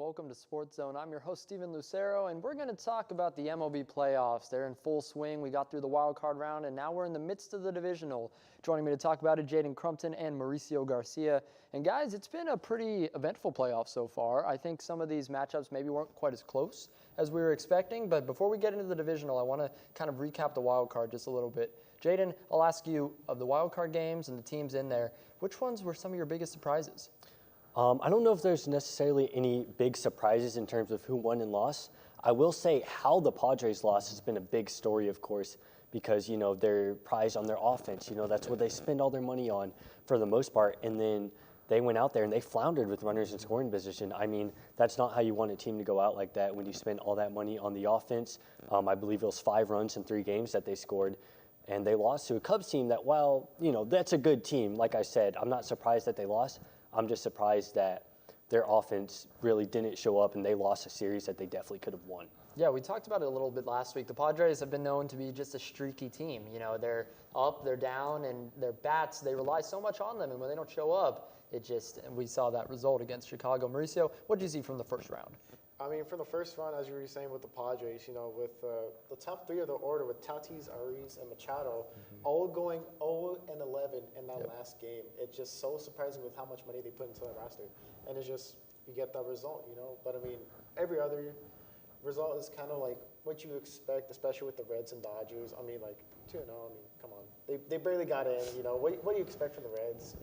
welcome to SportsZone. I'm your host, Steven Lucero, and we're going to talk about the MLB Playoffs. They're in full swing. We got through the wild card round, and now we're in the midst of the Divisional. Joining me to talk about it, Jaden Crumpton and Mauricio Garcia. And guys, it's been a pretty eventful playoff so far. I think some of these matchups maybe weren't quite as close as we were expecting, but before we get into the Divisional, I want to kind of recap the wild card just a little bit. Jaden, I'll ask you, of the wild card games and the teams in there, which ones were some of your biggest surprises? I don't know if there's necessarily any big surprises in terms of who won and lost. I will say how the Padres lost has been a big story, of course, because, they're prized on their offense. That's what they spend all their money on for the most part. And then they went out there and they floundered with runners in scoring position. I mean, that's not how you want a team to go out like that when you spend all that money on the offense. I believe it was 5 runs in 3 games that they scored. And they lost to a Cubs team that, while, that's a good team. Like I said, I'm not surprised that they lost. I'm just surprised that their offense really didn't show up and they lost a series that they definitely could have won. Yeah, we talked about it a little bit last week. The Padres have been known to be just a streaky team. They're up, they're down, and their bats, they rely so much on them. And when they don't show up, and we saw that result against Chicago. Mauricio, what did you see from the first round? I mean, for the first round, as you were saying with the Padres, with the top 3 of the order, with Tatis, Ariz, and Machado, all going 0-11 in that last game. It's just so surprising with how much money they put into the roster. And it's just, you get that result, But, I mean, every other result is kind of like what you expect, especially with the Reds and Dodgers. I mean, like, 2-0, I mean, come on. They barely got in, What do you expect from the Reds,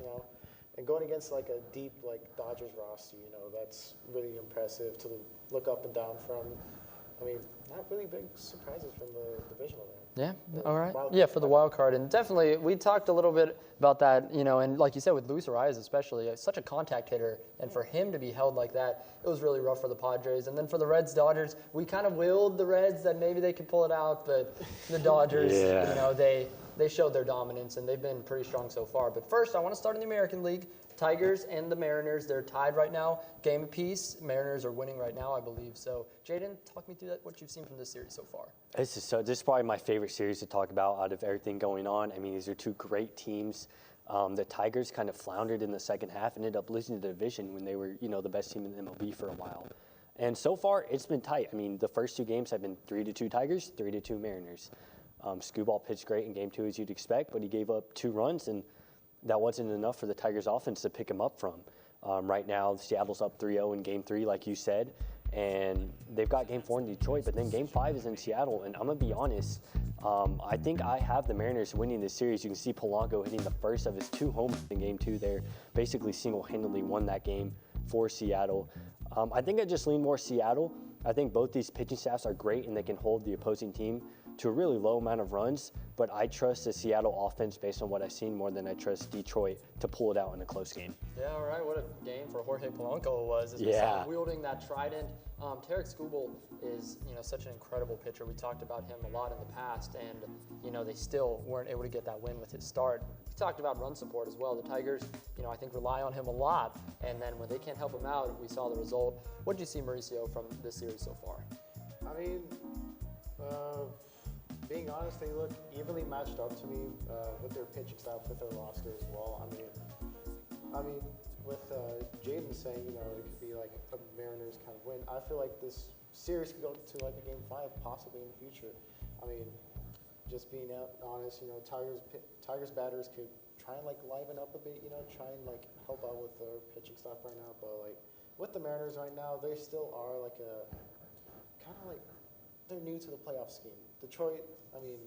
And going against like a deep Dodgers roster, that's really impressive to look up and down from. I mean, not really big surprises from the Divisional there. Yeah, all right. Yeah, for the wild card. And definitely, we talked a little bit about that, and like you said, with Luis Arias especially, such a contact hitter. And for him to be held like that, it was really rough for the Padres. And then for the Reds, Dodgers, we kind of willed the Reds that maybe they could pull it out, but the Dodgers, they showed their dominance, and they've been pretty strong so far. But first, I want to start in the American League. Tigers and the Mariners, they're tied right now, game apiece. Mariners are winning right now, I believe. So, Jaden, talk me through what you've seen from this series so far. This is probably my favorite series to talk about out of everything going on. I mean, these are 2 great teams. The Tigers kind of floundered in the second half and ended up losing the division when they were, the best team in the MLB for a while. And so far, it's been tight. I mean, the first 2 games have been 3-2 Tigers, 3-2 Mariners. Skubal pitched great in Game 2 as you'd expect, but he gave up 2 runs, and that wasn't enough for the Tigers offense to pick him up from. Right now, Seattle's up 3-0 in Game 3, like you said, and they've got Game 4 in Detroit, but then Game 5 is in Seattle, and I'm going to be honest, I think I have the Mariners winning this series. You can see Polanco hitting the first of his 2 homers in Game 2 there, basically single-handedly won that game for Seattle. I think I just lean more Seattle. I think both these pitching staffs are great, and they can hold the opposing team to a really low amount of runs, but I trust the Seattle offense based on what I've seen more than I trust Detroit to pull it out in a close game. Yeah, all right. What a game for Jorge Polanco it was. Wielding that trident. Tarek Skubal is, such an incredible pitcher. We talked about him a lot in the past, and, they still weren't able to get that win with his start. We talked about run support as well. The Tigers, I think rely on him a lot, and then when they can't help him out, we saw the result. What did you see, Mauricio, from this series so far? I mean, being honest, they look evenly matched up to me with their pitching staff, with their roster as well. I mean, with Jaden saying, it could be like a Mariners kind of win, I feel like this series could go to like a Game 5 possibly in the future. I mean, just being honest, Tigers batters could try and liven up a bit, try and help out with their pitching staff right now. But with the Mariners right now, they still are they're new to the playoff scheme. Detroit, I mean,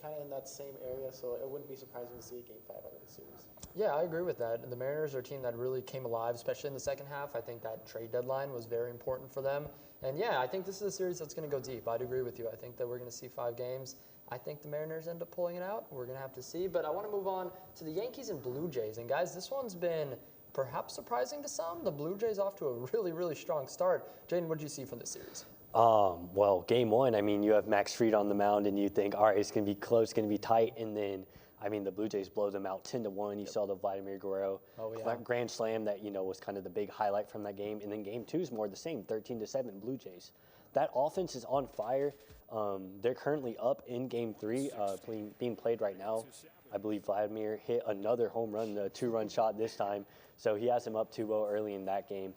kind of in that same area, so it wouldn't be surprising to see a Game 5 out of the series. Yeah, I agree with that. The Mariners are a team that really came alive, especially in the second half. I think that trade deadline was very important for them. And yeah, I think this is a series that's going to go deep. I'd agree with you. I think that we're going to see 5 games. I think the Mariners end up pulling it out. We're going to have to see. But I want to move on to the Yankees and Blue Jays. And guys, this one's been perhaps surprising to some. The Blue Jays off to a really, really strong start. Jaden, what did you see from this series? Well, Game 1, I mean, you have Max Fried on the mound, and you think, all right, it's going to be close, going to be tight, and then, I mean, the Blue Jays blow them out 10-1. You saw the Vladimir Guerrero grand slam that, was kind of the big highlight from that game, and then Game 2 is more the same, 13-7 Blue Jays. That offense is on fire. They're currently up in Game 3, being played right now. I believe Vladimir hit another home run, the 2-run shot this time, so he has him up 2-0 early in that game.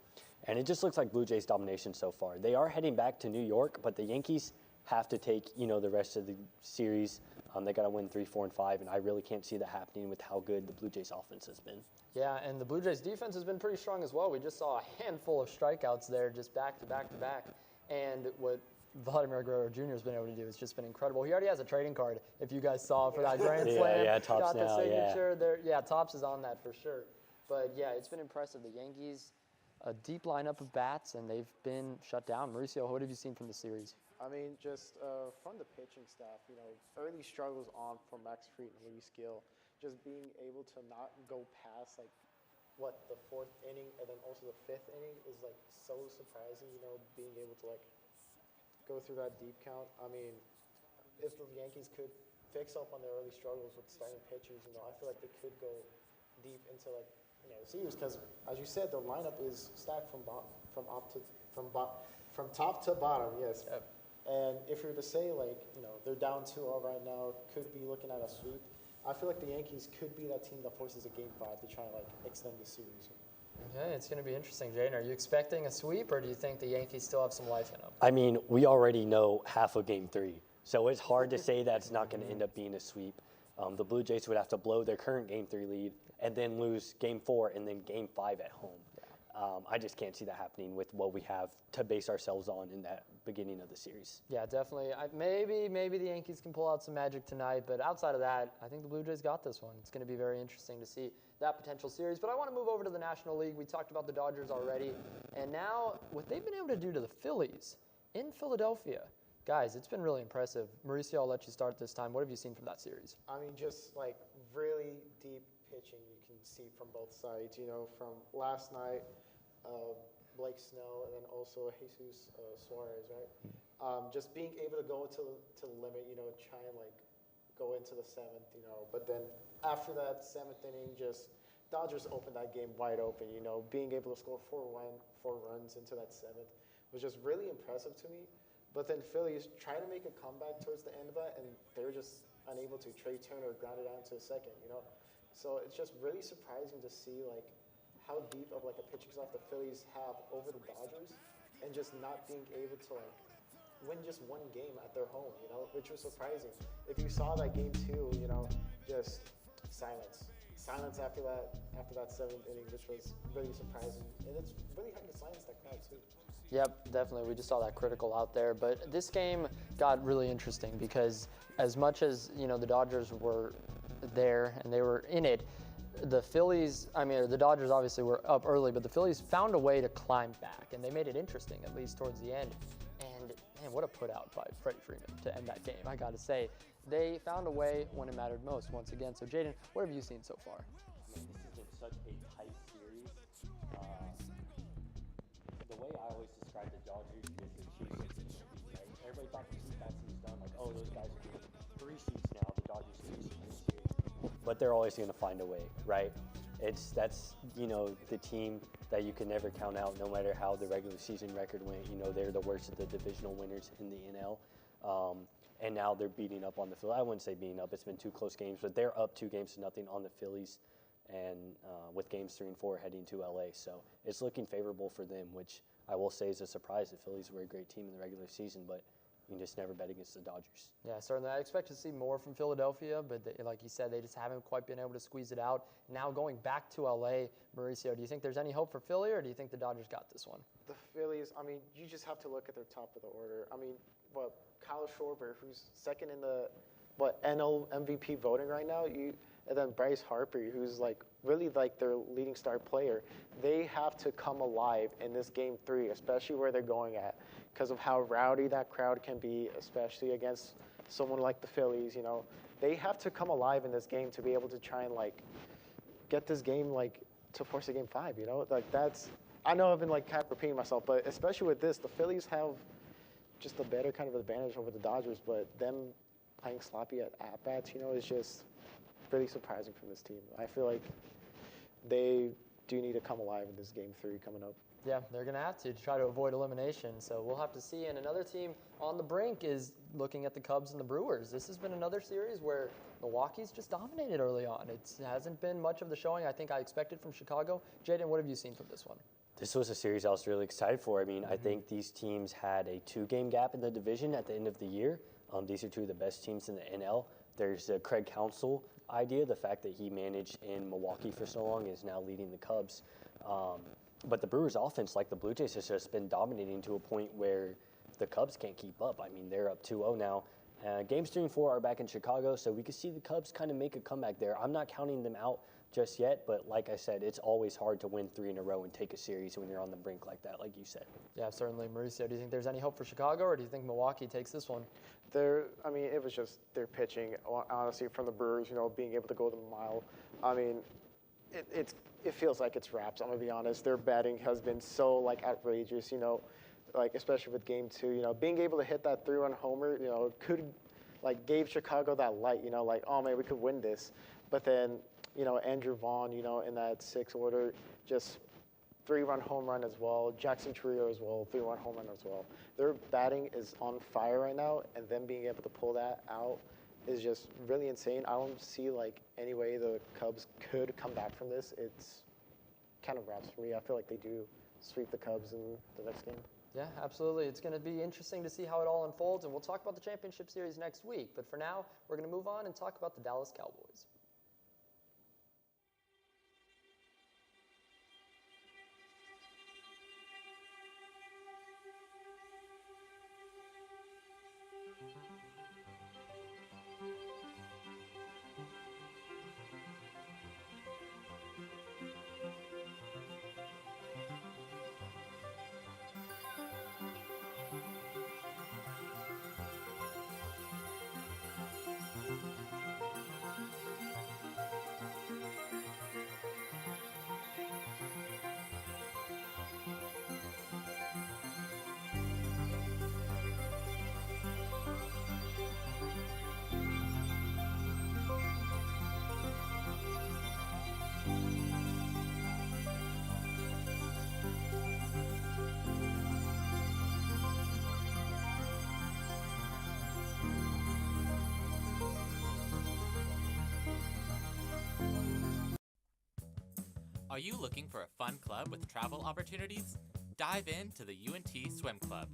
And it just looks like Blue Jays domination so far. They are heading back to New York, but the Yankees have to take, the rest of the series. They got to win 3, 4, and 5, and I really can't see that happening with how good the Blue Jays offense has been. Yeah, and the Blue Jays defense has been pretty strong as well. We just saw a handful of strikeouts there just back to back to back. And what Vladimir Guerrero Jr. has been able to do has just been incredible. He already has a trading card, if you guys saw, for that Grand Slam. Yeah, Topps got the now, signature there. Yeah, Topps is on that for sure. But yeah, it's been impressive. The Yankees, a deep lineup of bats, and they've been shut down. Mauricio, what have you seen from the series? I mean, just from the pitching staff, early struggles for Max Fried and Luis Gill, just being able to not go past the 4th inning and then also the 5th inning is so surprising. Being able to go through that deep count. I mean, if the Yankees could fix up on their early struggles with starting pitchers, I feel like they could go deep into the series because, as you said, the lineup is stacked from top to bottom. Yes. Yep. And if you're to say, they're down 2-0 right now, could be looking at a sweep, I feel like the Yankees could be that team that forces a Game 5 to try and, extend the series. Okay, it's going to be interesting. Jaden, are you expecting a sweep, or do you think the Yankees still have some life in them? I mean, we already know half of Game 3, so it's hard to say that it's not going to end up being a sweep. The Blue Jays would have to blow their current Game 3 lead and then lose Game 4 and then Game 5 at home. I just can't see that happening with what we have to base ourselves on in that beginning of the series. Yeah, definitely. Maybe the Yankees can pull out some magic tonight, but outside of that, I think the Blue Jays got this one. It's going to be very interesting to see that potential series. But I want to move over to the National League. We talked about the Dodgers already, and now what they've been able to do to the Phillies in Philadelphia. Guys, it's been really impressive. Mauricio, I'll let you start this time. What have you seen from that series? I mean, just really deep pitching you can see from both sides. From last night, Blake Snell, and then also Jesus Suarez, right? Just being able to go to the limit, try and go into the 7th, But then after that 7th inning, just Dodgers opened that game wide open. Being able to score 4 runs into that 7th was just really impressive to me. But then Phillies tried to make a comeback towards the end of that, and they were just unable to. Trey Turner grounded out to the 2nd, So it's just really surprising to see how deep of a pitching staff the Phillies have over the Dodgers, and just not being able to win just one game at their home, which was surprising. If you saw that Game 2, just silence after that 7th inning, which was really surprising, and it's really hard to silence that crowd too. Yep, definitely. We just saw that critical out there. But this game got really interesting because as much as, the Dodgers were there and they were in it, the Dodgers obviously were up early, but the Phillies found a way to climb back, and they made it interesting, at least towards the end. And, man, what a put out by Freddie Freeman to end that game, I got to say. They found a way when it mattered most, once again. So, Jaden, what have you seen so far? This has been such a tight series. The way I always describe the Dodgers is the Chiefs, right? Everybody thought the Chiefs that series done, those guys are getting 3 seeds now, the Dodgers 3 seeds in this series. But they're always going to find a way, right? That's the team that you can never count out, no matter how the regular season record went. They're the worst of the divisional winners in the NL. And now they're beating up on the Phillies. I wouldn't say beating up. It's been 2 close games, but they're up 2 games to nothing on the Phillies, and with games 3 and 4 heading to LA. So it's looking favorable for them, which I will say is a surprise. The Phillies were a great team in the regular season, but you can just never bet against the Dodgers. Yeah, certainly. I expect to see more from Philadelphia, but like you said, they just haven't quite been able to squeeze it out. Now going back to LA, Mauricio, do you think there's any hope for Philly, or do you think the Dodgers got this one? The Phillies, you just have to look at their top of the order. Kyle Schwarber, who's 2nd in the NL MVP voting right now, and then Bryce Harper, who's really their leading star player. They have to come alive in this Game 3, especially where they're going at, because of how rowdy that crowd can be, especially against someone like the Phillies. They have to come alive in this game to be able to try and get this game to force a Game 5. That's. I know I've been kind of repeating myself, but especially with this, the Phillies have just a better kind of advantage over the Dodgers, but them playing sloppy at bats, is just really surprising from this team. I feel like they do need to come alive in this Game 3 coming up. Yeah, they're going to have to try to avoid elimination, so we'll have to see. And another team on the brink is looking at the Cubs and the Brewers. This has been another series where Milwaukee's just dominated early on. It hasn't been much of the showing I think I expected from Chicago. Jaden, what have you seen from this one? This was a series I was really excited for. I mean, I think these teams had a 2-game gap in the division at the end of the year. These are two of the best teams in the NL. There's the Craig Counsell idea, the fact that he managed in Milwaukee for so long and is now leading the Cubs. But the Brewers' offense, like the Blue Jays, has just been dominating to a point where the Cubs can't keep up. I mean, they're up 2-0 now. Games 3 and 4 are back in Chicago, so we could see the Cubs kind of make a comeback there. I'm not counting them out just yet, but like I said, it's always hard to win 3 in a row and take a series when you're on the brink like that, like you said. Yeah, certainly. Mauricio, do you think there's any hope for Chicago, or do you think Milwaukee takes this one? It was just their pitching, honestly, from the Brewers, being able to go the mile. I mean, it feels like it's wraps, I'm going to be honest. Their batting has been so, outrageous, especially with Game 2, being able to hit that 3-run homer, gave Chicago that light, oh, man, we could win this. But then, Andrew Vaughn, in that 6th order, just 3-run home run as well. Jackson Trio as well, 3-run home run as well. Their batting is on fire right now, and them being able to pull that out is just really insane. I don't see, any way the Cubs could come back from this. It's kind of wraps for me. I feel like they do sweep the Cubs in the next game. Yeah, absolutely. It's going to be interesting to see how it all unfolds, and we'll talk about the championship series next week. But for now, we're going to move on and talk about the Dallas Cowboys. Are you looking for a fun club with travel opportunities? Dive into the UNT Swim Club.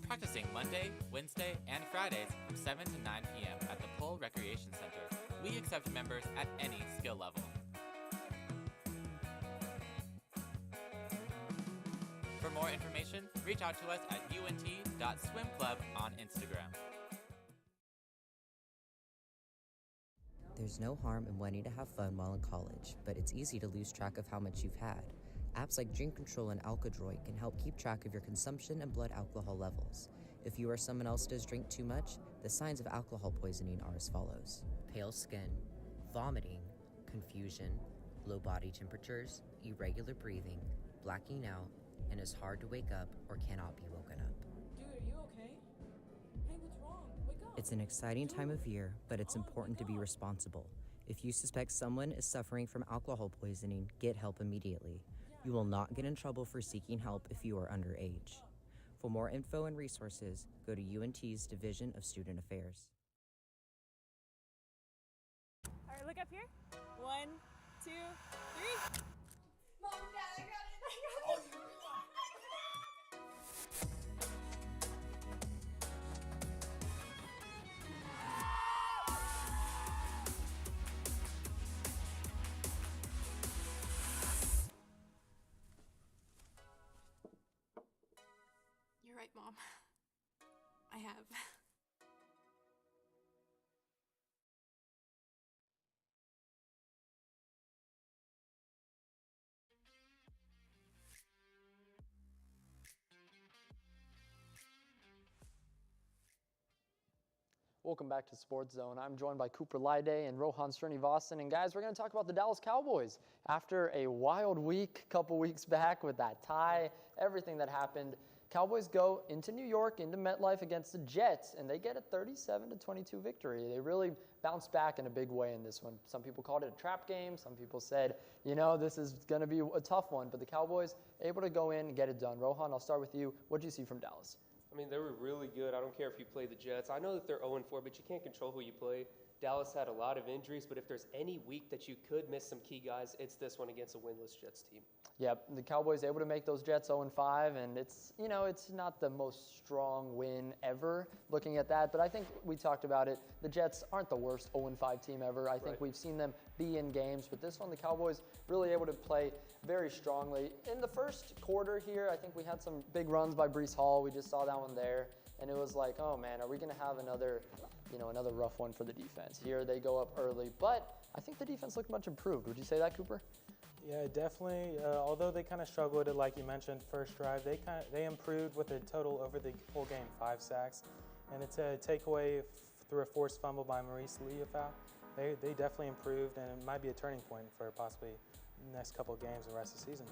Practicing Monday, Wednesday, and Fridays from 7 to 9 p.m. at the Pool Recreation Center. We accept members at any skill level. For more information, reach out to us at unt.swimclub on Instagram. There's no harm in wanting to have fun while in college, but it's easy to lose track of how much you've had. Apps like Drink Control and Alkadroit can help keep track of your consumption and blood alcohol levels. If you or someone else does drink too much, the signs of alcohol poisoning are as follows: pale skin, vomiting, confusion, low body temperatures, irregular breathing, blacking out, and is hard to wake up or cannot be woken up. Dude, are you okay? Hey, what's wrong? Wake up. It's an exciting time of year, but it's important to be responsible. If you suspect someone is suffering from alcohol poisoning, get help immediately. You will not get in trouble for seeking help if you are underage. For more info and resources, go to UNT's Division of Student Affairs. All right, look up here. 1, 2, 3. Mom, Dad, I got it. You're right, Mom. I have. Welcome back to SportsZone. I'm joined by Cooper Lyday and Rohan Srinivasan. And guys, we're going to talk about the Dallas Cowboys. After a wild week, couple weeks back with that tie, everything that happened, Cowboys go into New York, into MetLife against the Jets, and they get a 37-22 victory. They really bounced back in a big way in this one. Some people called it a trap game. Some people said, this is going to be a tough one. But the Cowboys able to go in and get it done. Rohan, I'll start with you. What did you see from Dallas? I mean, they were really good. I don't care if you play the Jets. I know that they're 0-4, but you can't control who you play. Dallas had a lot of injuries, but if there's any week that you could miss some key guys, it's this one against a winless Jets team. Yep, the Cowboys able to make those Jets 0-5, and it's not the most strong win ever looking at that, but I think we talked about it. The Jets aren't the worst 0-5 team ever. I think we've seen them be in games, but this one, the Cowboys really able to play very strongly. In the first quarter here, I think we had some big runs by Breece Hall. We just saw that one there, and it was like, oh man, are we going to have another rough one for the defense? Here they go up early, but I think the defense looked much improved. Would you say that, Cooper? Yeah, definitely. Although they kind of struggled, like you mentioned, first drive, they improved with a total over the whole game, 5 sacks, and it's a takeaway through a forced fumble by Maurice Leafau. They definitely improved, and it might be a turning point for possibly the next couple of games and the rest of the season.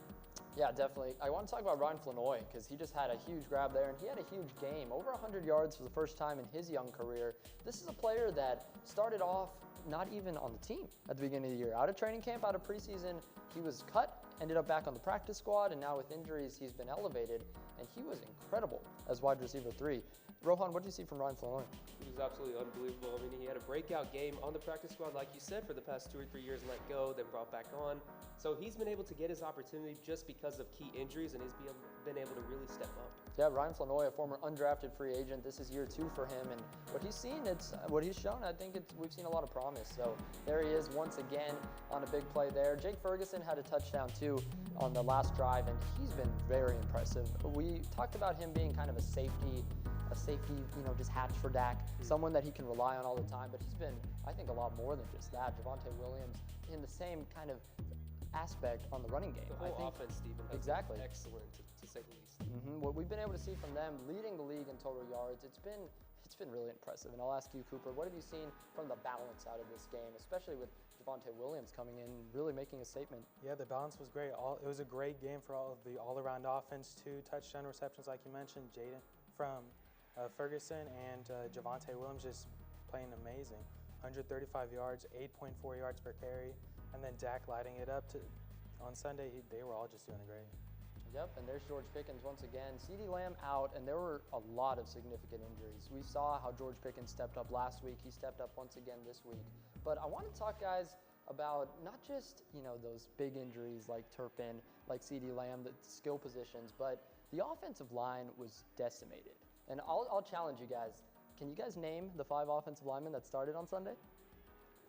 Yeah, definitely. I want to talk about Ryan Flanoy because he just had a huge grab there, and he had a huge game, over 100 yards for the first time in his young career. This is a player that started off not even on the team at the beginning of the year. Out of training camp, out of preseason, he was cut, ended up back on the practice squad, and now with injuries, he's been elevated, and he was incredible as wide receiver 3. Rohan, what did you see from Ryan Flanoy? He was absolutely unbelievable. I mean, he had a breakout game on the practice squad, like you said, for the past 2 or 3 years, let go, then brought back on. So he's been able to get his opportunity just because of key injuries, and he's been able to really step up. Yeah, Ryan Flanoy, a former undrafted free agent. This is year 2 for him, and what he's shown, I think we've seen a lot of promise. So there he is once again on a big play there. Jake Ferguson had a touchdown too on the last drive, and he's been very impressive. We talked about him being kind of a safety, just hatch for Dak, someone that he can rely on all the time, but he's been, I think, a lot more than just that. Javonte Williams in the same kind of aspect on the running game. The whole offense, Stephen, has been excellent, to say the least. What we've been able to see from them, leading the league in total yards, it's been really impressive. And I'll ask you, Cooper, what have you seen from the balance out of this game, especially with Javonte Williams coming in, really making a statement? Yeah, the balance was great. It was a great game for all-around offense. 2 touchdown receptions, like you mentioned, Jaden from Ferguson, and Javonte Williams just playing amazing. 135 yards, 8.4 yards per carry, and then Dak lighting it up on Sunday. They were all just doing great. Yep, and there's George Pickens once again. CeeDee Lamb out, and there were a lot of significant injuries. We saw how George Pickens stepped up last week. He stepped up once again this week. But I want to talk, guys, about not just those big injuries like Turpin, like CeeDee Lamb, the skill positions, but the offensive line was decimated. And I'll challenge you guys. Can you guys name the 5 offensive linemen that started on Sunday?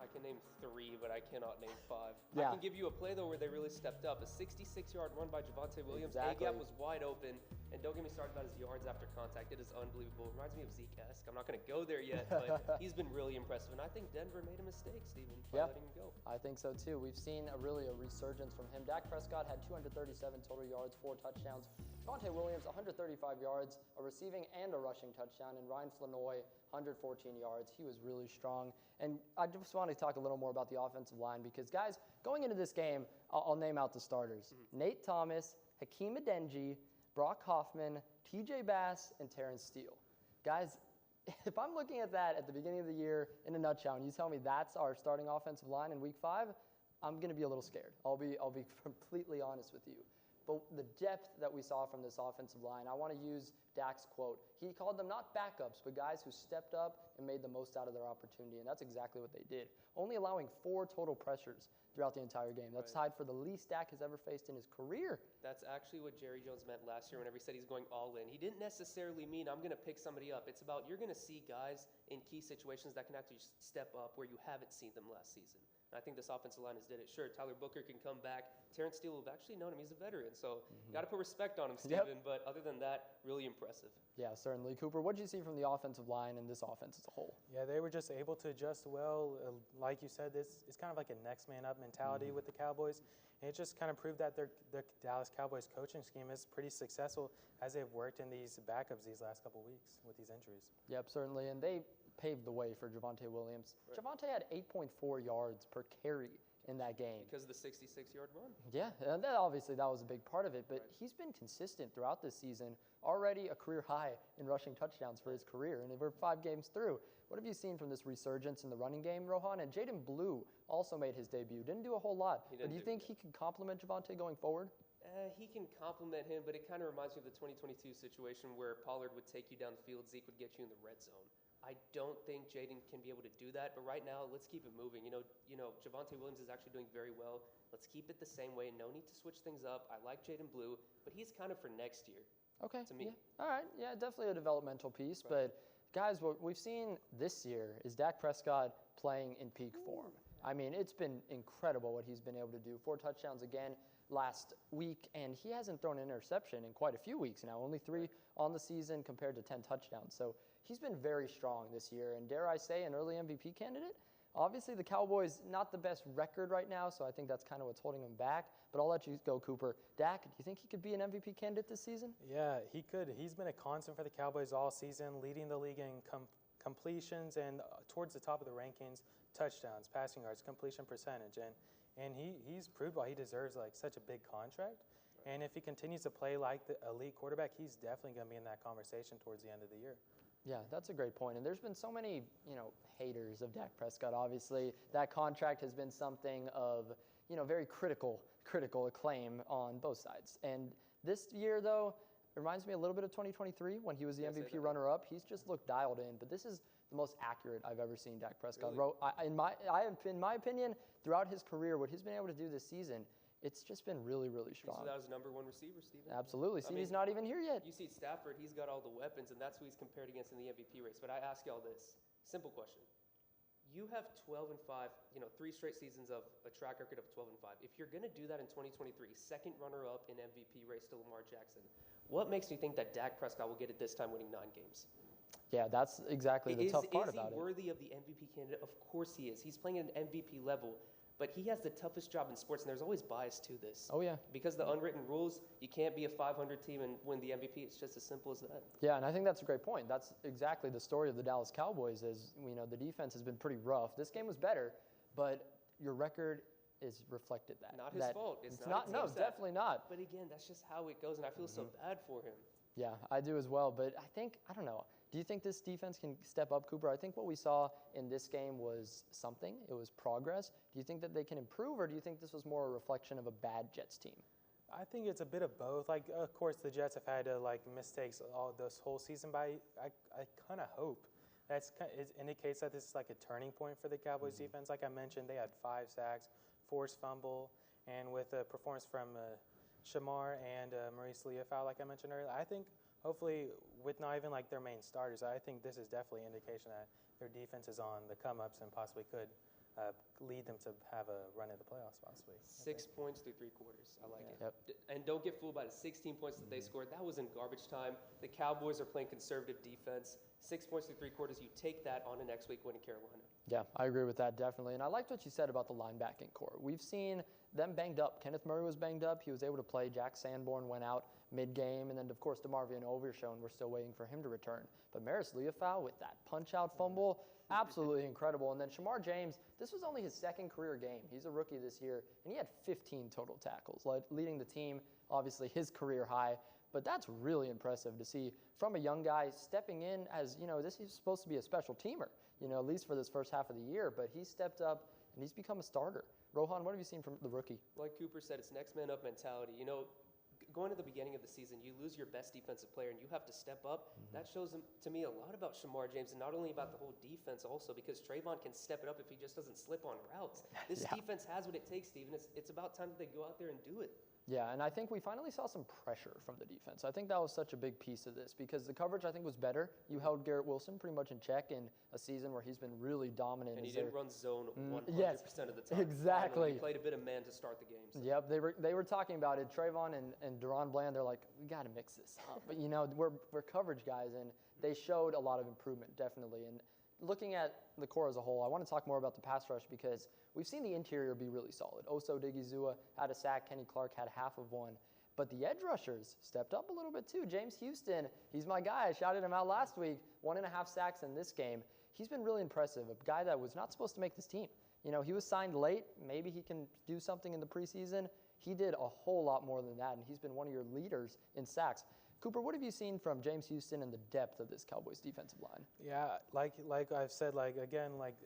I can name 3, but I cannot name 5. Yeah. I can give you a play, though, where they really stepped up. A 66-yard run by Javonte Williams. Exactly. A-gap was wide open, and don't get me started about his yards after contact. It is unbelievable. It reminds me of Zeke-esque. I'm not going to go there yet, but he's been really impressive, and I think Denver made a mistake, Stephen, by letting him go. I think so, too. We've seen a resurgence from him. Dak Prescott had 237 total yards, 4 touchdowns. Javonte Williams, 135 yards, a receiving and a rushing touchdown, and Ryan Flanoy, 114 yards. He was really strong. And I just want to talk a little more about the offensive line because, guys, going into this game, I'll name out the starters. Nate Thomas, Hakeem Adeniji, Brock Hoffman, TJ Bass, and Terrence Steele. Guys, if I'm looking at that at the beginning of the year in a nutshell, and you tell me that's our starting offensive line in Week 5, I'm going to be a little scared. I'll be completely honest with you. But the depth that we saw from this offensive line, I want to use Dak's quote. He called them not backups, but guys who stepped up and made the most out of their opportunity, and that's exactly what they did. Only allowing 4 total pressures throughout the entire game. That's tied for the least Dak has ever faced in his career. That's actually what Jerry Jones meant last year whenever he said he's going all in. He didn't necessarily mean I'm going to pick somebody up. It's about you're going to see guys in key situations that can actually step up where you haven't seen them last season. I think this offensive line has did it. Sure, Tyler Booker can come back. Terrence Steele, we've actually known him. He's a veteran. So got to put respect on him, Stephen. But other than that, really impressive. Yeah, certainly. Cooper, what did you see from the offensive line and this offense as a whole? Yeah, they were just able to adjust well. Like you said, this is kind of like a next man up mentality with the Cowboys. And it just kind of proved that the Dallas Cowboys coaching scheme is pretty successful as they've worked in these backups these last couple of weeks with these injuries. Yep, certainly. And they paved the way for Javonte Williams. Right. Javonte had 8.4 yards per carry in that game. Because of the 66-yard run. Yeah, and that was a big part of it. But he's been consistent throughout this season, already a career high in rushing touchdowns for his career. And we're 5 games through. What have you seen from this resurgence in the running game, Rohan? And Jaden Blue also made his debut. Didn't do a whole lot. But do you think he can complement Javonte going forward? He can compliment him, but it kind of reminds me of the 2022 situation where Pollard would take you down the field, Zeke would get you in the red zone. I don't think Jaden can be able to do that, but right now, let's keep it moving. Javonte Williams is actually doing very well. Let's keep it the same way. No need to switch things up. I like Jaden Blue, but he's kind of for next year. Okay. To me. Yeah. All right. Yeah, definitely a developmental piece. Right. But, guys, what we've seen this year is Dak Prescott playing in peak form. I mean, it's been incredible what he's been able to do. 4 touchdowns again last week, and he hasn't thrown an interception in quite a few weeks now. Only 3 on the season compared to 10 touchdowns. So he's been very strong this year, and dare I say, an early MVP candidate. Obviously, the Cowboys, not the best record right now, so I think that's kind of what's holding him back. But I'll let you go, Cooper. Dak, do you think he could be an MVP candidate this season? Yeah, he could. He's been a constant for the Cowboys all season, leading the league in completions and towards the top of the rankings, touchdowns, passing yards, completion percentage. And he's proved why he deserves like such a big contract. And if he continues to play like the elite quarterback, he's definitely going to be in that conversation towards the end of the year. Yeah, that's a great point. And there's been so many, haters of Dak Prescott. Obviously, that contract has been something of, very critical acclaim on both sides. And this year, though, it reminds me a little bit of 2023 when he was the MVP runner-up. He's just looked dialed in. But this is the most accurate I've ever seen Dak Prescott. Really? In my opinion, throughout his career, what he's been able to do this season, it's just been really, really strong. So that was number 1 receiver, Steven? Absolutely. See, he's not even here yet. You see Stafford, he's got all the weapons, and that's who he's compared against in the MVP race. But I ask y'all this. Simple question. You have 12-5, 3 straight seasons of a track record of 12-5. If you're going to do that in 2023, second runner-up in MVP race to Lamar Jackson, what makes you think that Dak Prescott will get it this time winning 9 games? Yeah, that's exactly the tough part about it. Is he worthy of the MVP candidate? Of course he is. He's playing at an MVP level. But he has the toughest job in sports, and there's always bias to this. Oh, yeah. Because the unwritten rules, you can't be a 500 team and win the MVP. It's just as simple as that. Yeah, and I think that's a great point. That's exactly the story of the Dallas Cowboys is, the defense has been pretty rough. This game was better, but your record is reflected that. Not his fault. It's not. No, definitely not. But again, that's just how it goes, and I feel so bad for him. Yeah, I do as well. But I don't know. Do you think this defense can step up, Cooper? I think what we saw in this game was something. It was progress. Do you think that they can improve, or do you think this was more a reflection of a bad Jets team? I think it's a bit of both. Like, of course, the Jets have had mistakes all this whole season, but I kind of hope it indicates that this is like a turning point for the Cowboys defense. Like I mentioned, they had 5 sacks, forced fumble, and with a performance from Shamar and Maurice Leofau, like I mentioned earlier, I think hopefully with not even like their main starters, I think this is definitely an indication that their defense is on the come-ups and possibly could lead them to have a run in the playoffs possibly. 6 points through 3 quarters. I like it. Yep. And don't get fooled by the 16 points that they scored. That was in garbage time. The Cowboys are playing conservative defense. 6 points through 3 quarters. You take that on a next week win in Carolina. Yeah, I agree with that definitely. And I liked what you said about the linebacking core. We've seen them banged up. Kenneth Murray was banged up. He was able to play. Jack Sanborn went out mid-game. And then, of course, DeMarvion Overshown, we're still waiting for him to return. But Maurice Leofau with that punch-out fumble, absolutely incredible. And then Shamar James, this was only his 2nd career game. He's a rookie this year, and he had 15 total tackles, leading the team, obviously his career high. But that's really impressive to see from a young guy stepping in as, this is supposed to be a special teamer, at least for this first half of the year. But he stepped up, and he's become a starter. Rohan, what have you seen from the rookie? Like Cooper said, it's next man up mentality. Going to the beginning of the season, you lose your best defensive player and you have to step up. That shows to me a lot about Shamar James, and not only about the whole defense also, because Trayvon can step it up if he just doesn't slip on routes. This defense has what it takes, Steven. It's about time that they go out there and do it. Yeah, and I think we finally saw some pressure from the defense. I think that was such a big piece of this because the coverage, I think, was better. You held Garrett Wilson pretty much in check in a season where he's been really dominant. And he didn't run zone 100% yes, of the time. Exactly. Finally, he played a bit of man to start the games. Yep, they were talking about it. Trayvon and Deron Bland, they're like, we got to mix this up. But, we're coverage guys, and they showed a lot of improvement, definitely. And looking at the core as a whole, I want to talk more about the pass rush because we've seen the interior be really solid. Oso Digizua had a sack. Kenny Clark had half of one. But the edge rushers stepped up a little bit too. James Houston, he's my guy. I shouted him out last week. 1.5 sacks in this game. He's been really impressive. A guy that was not supposed to make this team. He was signed late. Maybe he can do something in the preseason. He did a whole lot more than that, and he's been one of your leaders in sacks. Cooper, what have you seen from James Houston and the depth of this Cowboys defensive line? Yeah, like I've said,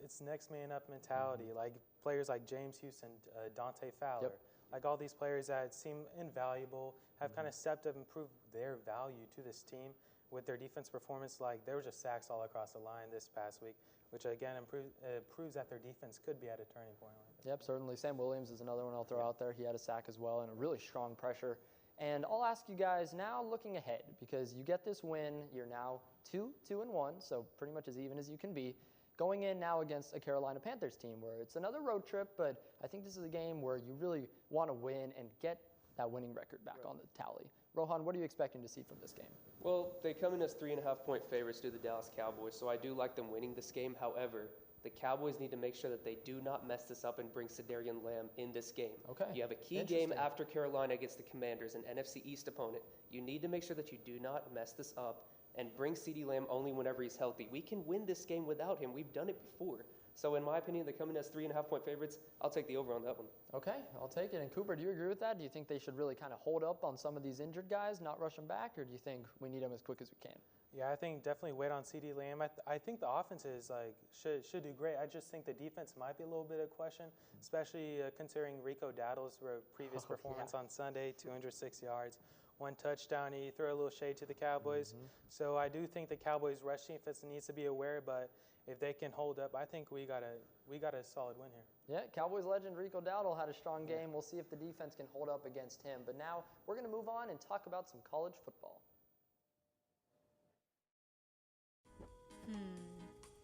it's next man up mentality. Like players like James Houston, Dante Fowler, Like all these players that seem invaluable have kind of stepped up and proved their value to this team with their defense performance. Like there were just sacks all across the line this past week, which again proves that their defense could be at a turning point. Yep, certainly. Sam Williams is another one I'll throw out there. He had a sack as well and a really strong pressure. And I'll ask you guys now, looking ahead, because you get this win, you're now 2-1, so pretty much as even as you can be. Going in now against a Carolina Panthers team where it's another road trip, but I think this is a game where you really want to win and get that winning record back on the tally. Rohan, what are you expecting to see from this game? Well, they come in as 3.5-point favorites to the Dallas Cowboys, so I do like them winning this game. However, the Cowboys need to make sure that they do not mess this up and bring Cedarian Lamb in this game. Okay. You have a key game after Carolina against the Commanders, an NFC East opponent. You need to make sure that you do not mess this up and bring CeeDee Lamb only whenever he's healthy. We can win this game without him. We've done it before. So in my opinion, they come in as 3.5-point favorites. I'll take the over on that one. Okay, I'll take it. And Cooper, do you agree with that? Do you think they should really kind of hold up on some of these injured guys, not rush them back, or do you think we need them as quick as we can? Yeah, I think definitely wait on CeeDee Lamb. I think the offense is should do great. I just think the defense might be a little bit of question, especially considering Rico Dowdle's previous performance on Sunday, 206 yards, 1 touchdown. He threw a little shade to the Cowboys. So I do think the Cowboys' rush defense needs to be aware, but if they can hold up, I think we got a solid win here. Yeah, Cowboys legend Rico Dowdle had a strong game. We'll see if the defense can hold up against him. But now we're going to move on and talk about some college football.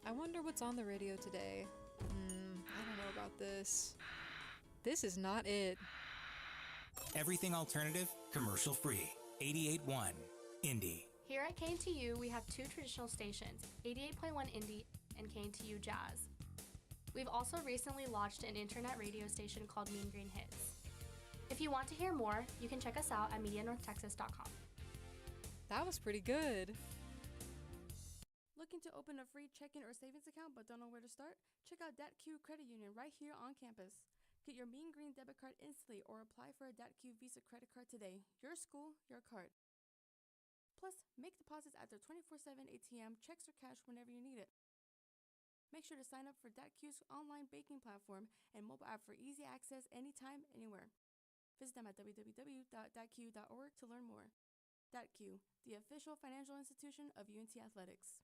I wonder what's on the radio today. I don't know about this. This is not it. Everything alternative, commercial free. 88.1 Indy. Here at KNTU, we have 2 traditional stations, 88.1 Indy and KNTU Jazz. We've also recently launched an internet radio station called Mean Green Hits. If you want to hear more, you can check us out at MediaNorthTexas.com. That was pretty good. Looking to open a free checking or savings account but don't know where to start? Check out DATQ Credit Union right here on campus. Get your Mean Green debit card instantly or apply for a DATQ Visa credit card today. Your school, your card. Plus, make deposits at their 24/7 ATM, checks or cash whenever you need it. Make sure to sign up for DATQ's online banking platform and mobile app for easy access anytime, anywhere. Visit them at www.datq.org to learn more. DATQ, the official financial institution of UNT Athletics.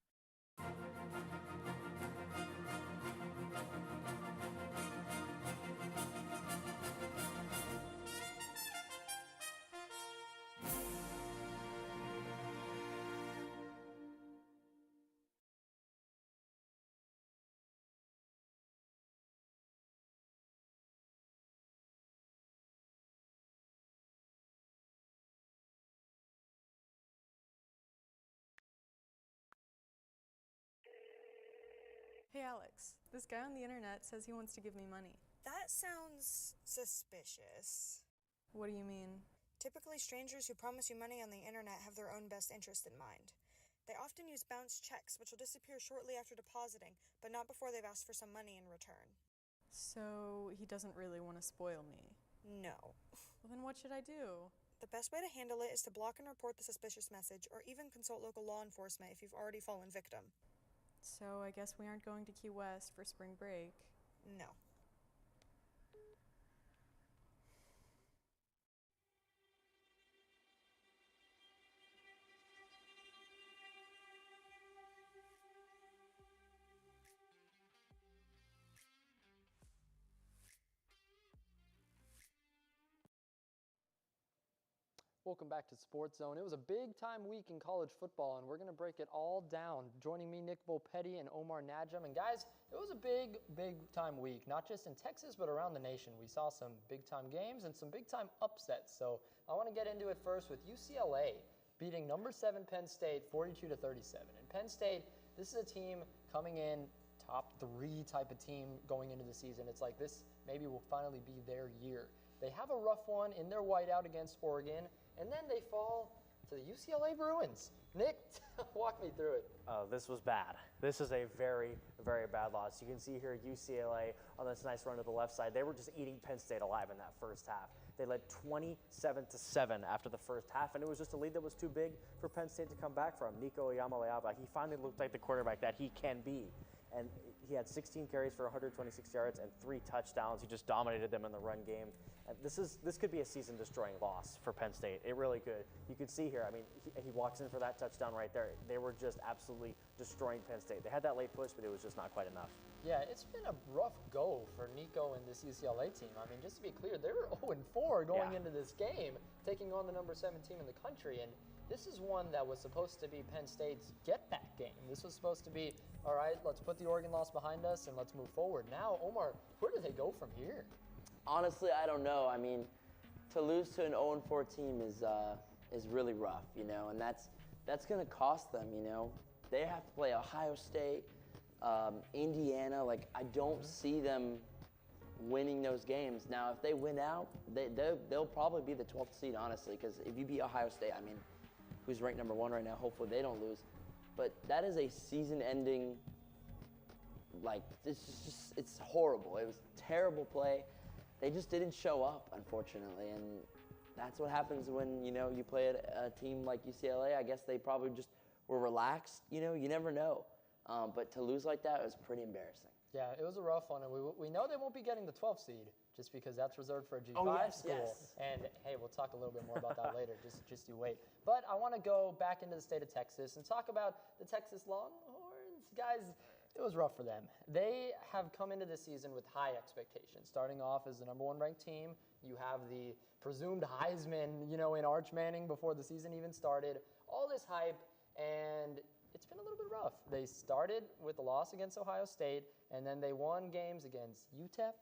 Hey Alex, this guy on the internet says he wants to give me money. That sounds suspicious. What do you mean? Typically, strangers who promise you money on the internet have their own best interest in mind. They often use bounce checks, which will disappear shortly after depositing, but not before they've asked for some money in return. So he doesn't really want to spoil me? No. Well, then what should I do? The best way to handle it is to block and report the suspicious message, or even consult local law enforcement if you've already fallen victim. So I guess we aren't going to Key West for spring break. No. Welcome back to SportsZone. It was a big-time week in college football, and we're going to break it all down. Joining me, Nick Volpetti and Omar Najam. And guys, it was a big-time week, not just in Texas, but around the nation. We saw some big-time games and some big-time upsets. So I want to get into it first with UCLA beating number 7 Penn State 42-37. And Penn State, this is a team coming in top 3 type of team going into the season. It's like this maybe will finally be their year. They have a rough one in their whiteout against Oregon, and then they fall to the UCLA Bruins. Nick, walk me through it. Oh, this was bad. This is a very, very bad loss. You can see here UCLA on this nice run to the left side. They were just eating Penn State alive in that first half. They led 27-7 after the first half, and it was just a lead that was too big for Penn State to come back from. Nico Iamaleava, he finally looked like the quarterback that he can be. And he had 16 carries for 126 yards and 3 touchdowns. He just dominated them in the run game. This could be a season-destroying loss for Penn State. It really could. You could see here, I mean, he walks in for that touchdown right there. They were just absolutely destroying Penn State. They had that late push, but it was just not quite enough. Yeah, it's been a rough go for Nico and this UCLA team. I mean, just to be clear, they were 0-4 going into this game, taking on the number 7 team in the country. And this is one that was supposed to be Penn State's get-back game. This was supposed to be, all right, let's put the Oregon loss behind us and let's move forward. Now, Omar, where do they go from here? Honestly, I don't know. I mean, to lose to an 0-4 team is really rough, you know, and that's going to cost them, you know. They have to play Ohio State, Indiana. Like, I don't see them winning those games. Now, if they win out, they'll probably be the 12th seed, honestly, because if you beat Ohio State, I mean, who's ranked number 1 right now, hopefully they don't lose. But that is a season-ending, like, it's horrible. It was terrible play. They just didn't show up, unfortunately, and that's what happens when, you know, you play a team like UCLA. I guess they probably just were relaxed, you know, you never know. But to lose like that was pretty embarrassing. Yeah, it was a rough one, and we know they won't be getting the 12th seed just because that's reserved for a G5 school. Yes. And hey, we'll talk a little bit more about that later. Just you wait. But I want to go back into the state of Texas and talk about the Texas Longhorns. Guys, it was rough for them. They have come into this season with high expectations. Starting off as the number 1 ranked team, you have the presumed Heisman, you know, in Arch Manning before the season even started. All this hype, and it's been a little bit rough. They started with a loss against Ohio State, and then they won games against UTEP,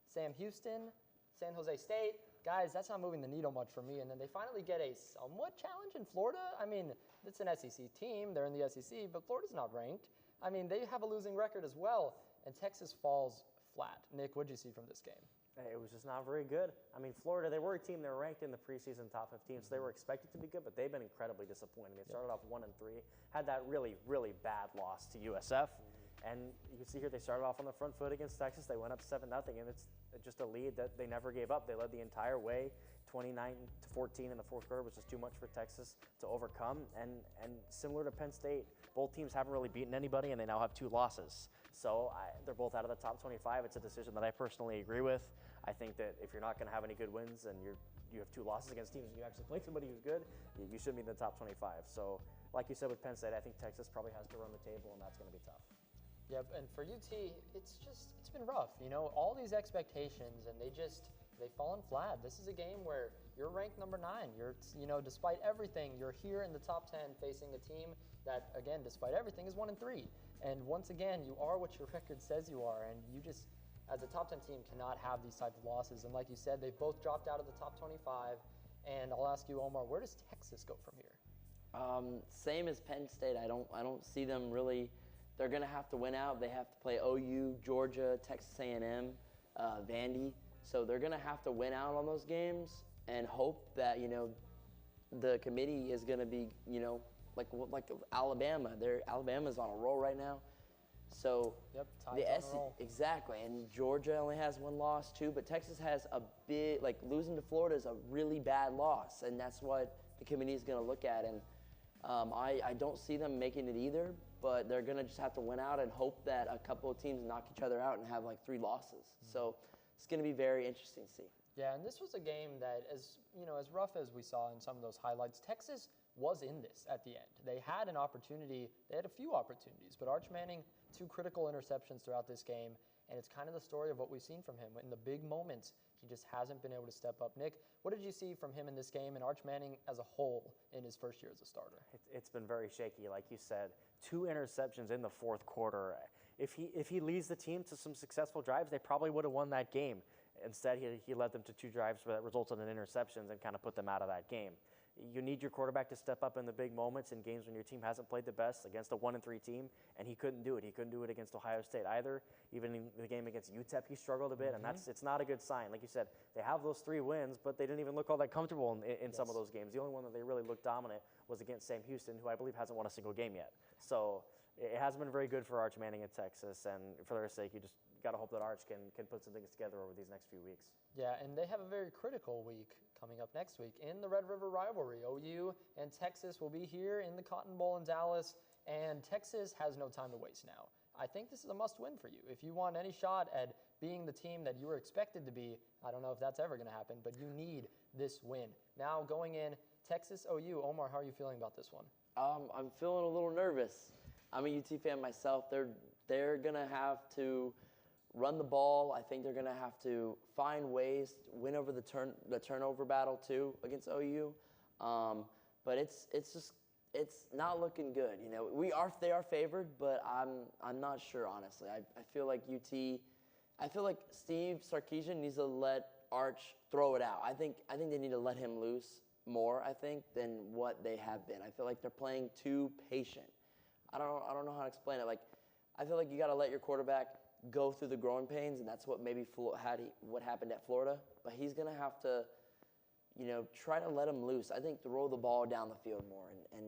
Sam Houston, San Jose State. Guys, that's not moving the needle much for me. And then they finally get a somewhat challenge in Florida. I mean, it's an SEC team. They're in the SEC, but Florida's not ranked. I mean, they have a losing record as well, and Texas falls flat. Nick, what did you see from this game? It was just not very good. I mean, Florida, they were a team that were ranked in the preseason top 15, so they were expected to be good, but they've been incredibly disappointing. They started off 1-3, had that really, really bad loss to USF, and you can see here they started off on the front foot against Texas. They went up 7-0, and it's just a lead that they never gave up. They led the entire way. 29-14 in the fourth quarter was just too much for Texas to overcome, and similar to Penn State, both teams haven't really beaten anybody, and they now have 2 losses. So they're both out of the top 25. It's a decision that I personally agree with. I think that if you're not going to have any good wins and you have 2 losses against teams and you actually play somebody who's good, you should be in the top 25. So like you said with Penn State, I think Texas probably has to run the table, and that's going to be tough. Yep, and for UT, it's been rough. You know, all these expectations, and they've fallen flat. This is a game where you're ranked number 9. You know, despite everything, you're here in the top 10 facing a team that, again, despite everything, is 1-3. And once again, you are what your record says you are, and you just, as a top 10 team, cannot have these type of losses. And like you said, they've both dropped out of the top 25. And I'll ask you, Omar, where does Texas go from here? Same as Penn State. I don't see them really. They're going to have to win out. They have to play OU, Georgia, Texas A&M, Vandy. So they're going to have to win out on those games and hope that, you know, the committee is going to be, you know, like Alabama. Alabama's on a roll right now. So yep, exactly. And Georgia only has 1 loss too, but Texas has a big, like, losing to Florida is a really bad loss, and that's what the committee is going to look at. And I don't see them making it either, but they're going to just have to win out and hope that a couple of teams knock each other out and have like 3 losses. So it's going to be very interesting to see. Yeah, and this was a game that, as you know, as rough as we saw in some of those highlights, Texas was in this at the end. They had an opportunity. They had a few opportunities, but Arch Manning, 2 critical interceptions throughout this game, and it's kind of the story of what we've seen from him. In the big moments, he just hasn't been able to step up. Nick, what did you see from him in this game and Arch Manning as a whole in his first year as a starter? It's been very shaky, like you said. 2 interceptions in the fourth quarter. If he leads the team to some successful drives, they probably would have won that game. Instead, he led them to 2 drives that resulted in interceptions and kind of put them out of that game. You need your quarterback to step up in the big moments in games when your team hasn't played the best against a 1-3 team, and he couldn't do it. He couldn't do it against Ohio State either. Even in the game against UTEP, he struggled a bit, and it's not a good sign. Like you said, they have those 3 wins, but they didn't even look all that comfortable in some of those games. The only one that they really looked dominant was against Sam Houston, who I believe hasn't won a single game yet. So it hasn't been very good for Arch Manning in Texas, and for their sake, you just got to hope that Arch can put some things together over these next few weeks. Yeah, and they have a very critical week coming up next week in the Red River rivalry. OU and Texas will be here in the Cotton Bowl in Dallas, and Texas has no time to waste now. I think this is a must-win for you. If you want any shot at being the team that you were expected to be, I don't know if that's ever going to happen, but you need this win. Now going in, Texas OU. Omar, how are you feeling about this one? I'm feeling a little nervous. I'm a UT fan myself. They're going to have to run the ball. I think they're going to have to find ways to win over the turnover battle too against OU. But it's not looking good. You know, they are favored, but I'm not sure honestly. I feel like I feel like Steve Sarkisian needs to let Arch throw it out. I think they need to let him loose more, I think, than what they have been. I feel like they're playing too patient. I don't know how to explain it. Like, I feel like you got to let your quarterback go through the growing pains, and that's what maybe what happened at Florida. But he's gonna have to, you know, try to let him loose. I think throw the ball down the field more and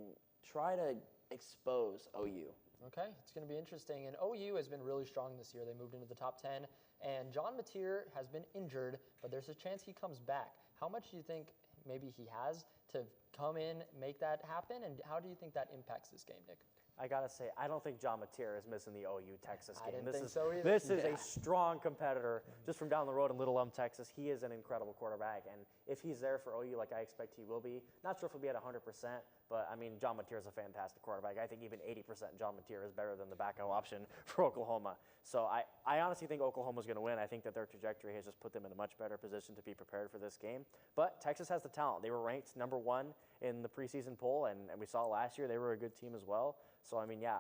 try to expose OU. Okay, it's going to be interesting. And OU has been really strong this year. They moved into the top 10. And John Mateer has been injured, but there's a chance he comes back. How much do you think maybe he has to come in, make that happen? And how do you think that impacts this game, Nick? I gotta say, I don't think John Mateer is missing the OU Texas game. I didn't think so either. This is a strong competitor just from down the road in Little Elm, Texas. He is an incredible quarterback, and if he's there for OU like I expect he will be, not sure if he'll be at 100%, but I mean, John Mateer is a fantastic quarterback. I think even 80% John Mateer is better than the backup option for Oklahoma. So I honestly think Oklahoma's going to win. I think that their trajectory has just put them in a much better position to be prepared for this game. But Texas has the talent. They were ranked #1 in the preseason poll, and we saw last year they were a good team as well. So, I mean, yeah,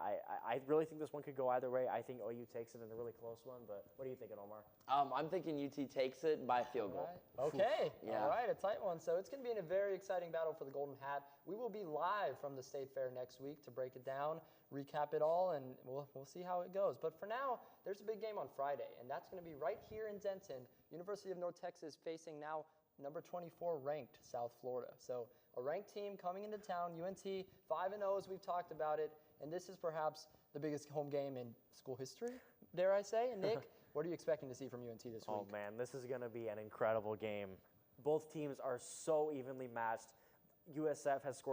I really think this one could go either way. I think OU takes it in a really close one, but what are you thinking, Omar? I'm thinking UT takes it by a field goal. Right. Okay, Yeah. All right, a tight one. So it's going to be in a very exciting battle for the Golden Hat. We will be live from the State Fair next week to break it down, recap it all, and we'll see how it goes. But for now, there's a big game on Friday, and that's going to be right here in Denton. University of North Texas facing now number 24 ranked South Florida. So a ranked team coming into town, UNT 5-0 as we've talked about it, and this is perhaps the biggest home game in school history, dare I say. And Nick, what are you expecting to see from UNT this week? Oh man, this is going to be an incredible game. Both teams are so evenly matched. USF has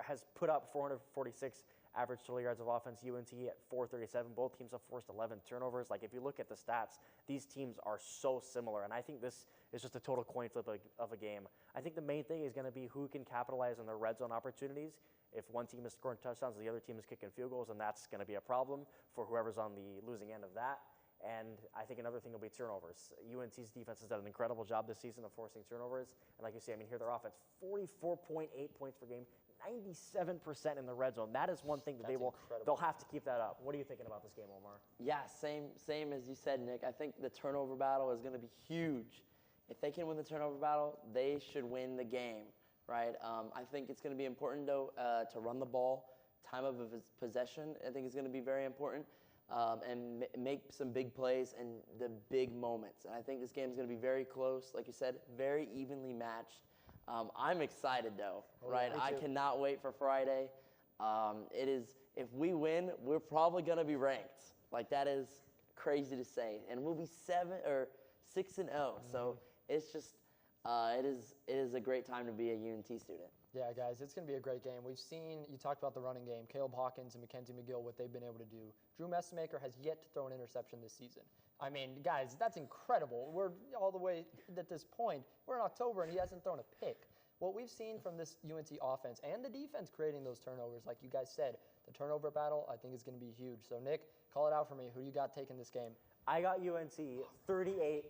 has put up 446 average total yards of offense, UNT at 437. Both teams have forced 11 turnovers. Like, if you look at the stats, these teams are so similar, and I think this is just a total coin flip of a game. I think the main thing is going to be who can capitalize on their red zone opportunities. If one team is scoring touchdowns, the other team is kicking field goals, and that's going to be a problem for whoever's on the losing end of that. And I think another thing will be turnovers. UNC's defense has done an incredible job this season of forcing turnovers. And like you say, I mean, here their offense, 44.8 points per game, 97% in the red zone. That is one thing that they'll have to keep that up. What are you thinking about this game, Omar? Yeah, same as you said, Nick. I think the turnover battle is going to be huge. If they can win the turnover battle, they should win the game, right? I think it's going to be important, though, to run the ball. Time of possession, I think, is going to be very important. And make some big plays and the big moments. And I think this game is going to be very close. Like you said, very evenly matched. I'm excited, though, right? I cannot wait for Friday. If we win, we're probably going to be ranked. Like, that is crazy to say. And we'll be 6-0. So it's just, it is a great time to be a UNT student. Yeah, guys, it's going to be a great game. We've seen, you talked about the running game, Caleb Hawkins and Mackenzie McGill, what they've been able to do. Drew Messmaker has yet to throw an interception this season. I mean, guys, that's incredible. We're all the way at this point. We're in October, and he hasn't thrown a pick. What we've seen from this UNT offense and the defense creating those turnovers, like you guys said, the turnover battle, I think, is going to be huge. So, Nick, call it out for me. Who you got taking this game? I got UNT 38-35.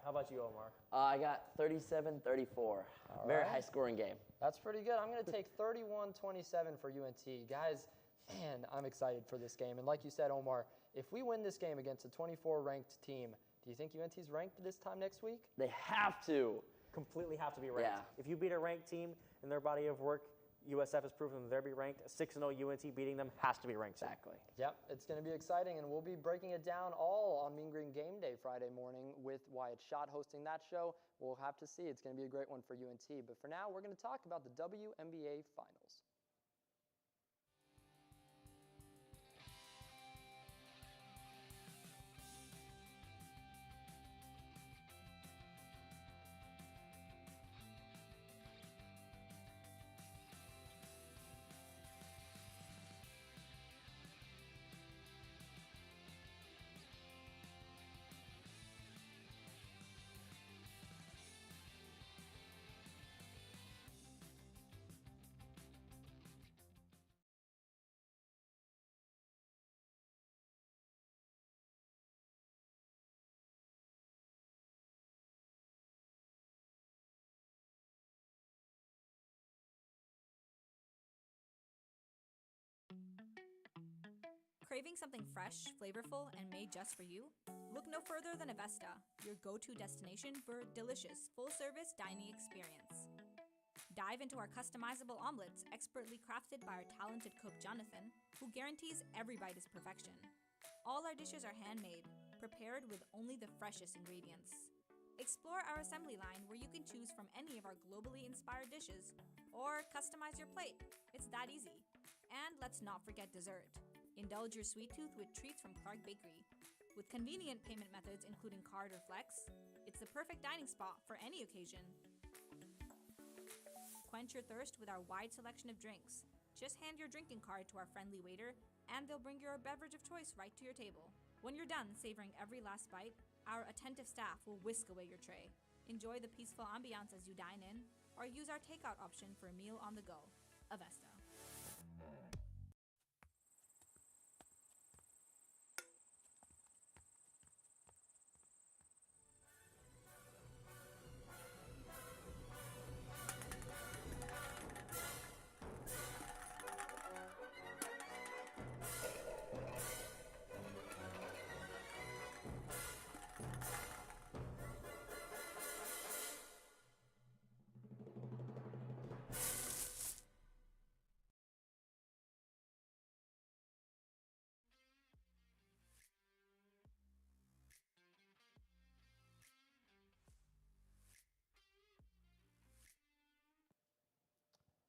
How about you, Omar? I got 37-34. Very high-scoring game. That's pretty good. I'm going to take 31-27 for UNT. Guys, man, I'm excited for this game. And like you said, Omar, if we win this game against a 24-ranked team, do you think UNT's ranked this time next week? They have to. Completely have to be ranked. Yeah. If you beat a ranked team in their body of work, USF has proven that they'll be ranked. 6-0 UNT beating them has to be ranked. Exactly. Yep, it's going to be exciting, and we'll be breaking it down all on Mean Green Game Day Friday morning with Wyatt Schott hosting that show. We'll have to see. It's going to be a great one for UNT. But for now, we're going to talk about the WNBA Finals. Craving something fresh, flavorful, and made just for you? Look no further than Avesta, your go-to destination for delicious, full-service dining experience. Dive into our customizable omelets, expertly crafted by our talented cook Jonathan, who guarantees every bite is perfection. All our dishes are handmade, prepared with only the freshest ingredients. Explore our assembly line where you can choose from any of our globally inspired dishes, or customize your plate. It's that easy. And let's not forget dessert. Indulge your sweet tooth with treats from Clark Bakery. With convenient payment methods including card or flex, it's the perfect dining spot for any occasion. Quench your thirst with our wide selection of drinks. Just hand your drinking card to our friendly waiter, and they'll bring your beverage of choice right to your table. When you're done savoring every last bite, our attentive staff will whisk away your tray. Enjoy the peaceful ambiance as you dine in, or use our takeout option for a meal on the go. Avesta.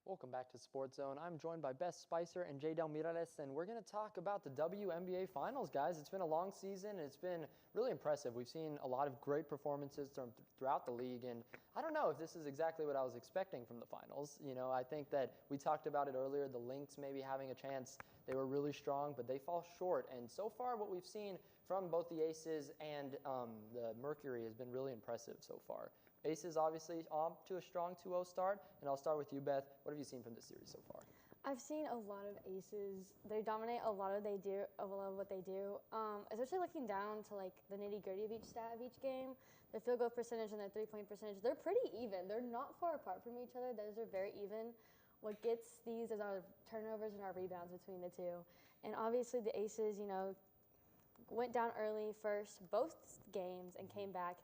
Welcome back to SportsZone. I'm joined by Beth Spicer and Jadel Mirales, and we're going to talk about the WNBA Finals, guys. It's been a long season, and it's been really impressive. We've seen a lot of great performances throughout the league, and I don't know if this is exactly what I was expecting from the Finals. You know, I think that we talked about it earlier, the Lynx maybe having a chance. They were really strong, but they fall short, and so far what we've seen from both the Aces and the Mercury has been really impressive so far. Aces obviously off to a strong 2-0 start, and I'll start with you, Beth. What have you seen from this series so far? I've seen a lot of Aces. They dominate a lot of what they do. Especially looking down to like the nitty gritty of each stat of each game. Their field goal percentage and their 3-point percentage, they're pretty even. They're not far apart from each other. Those are very even. What gets these is our turnovers and our rebounds between the two. And obviously the Aces, you know, went down early first both games and came back.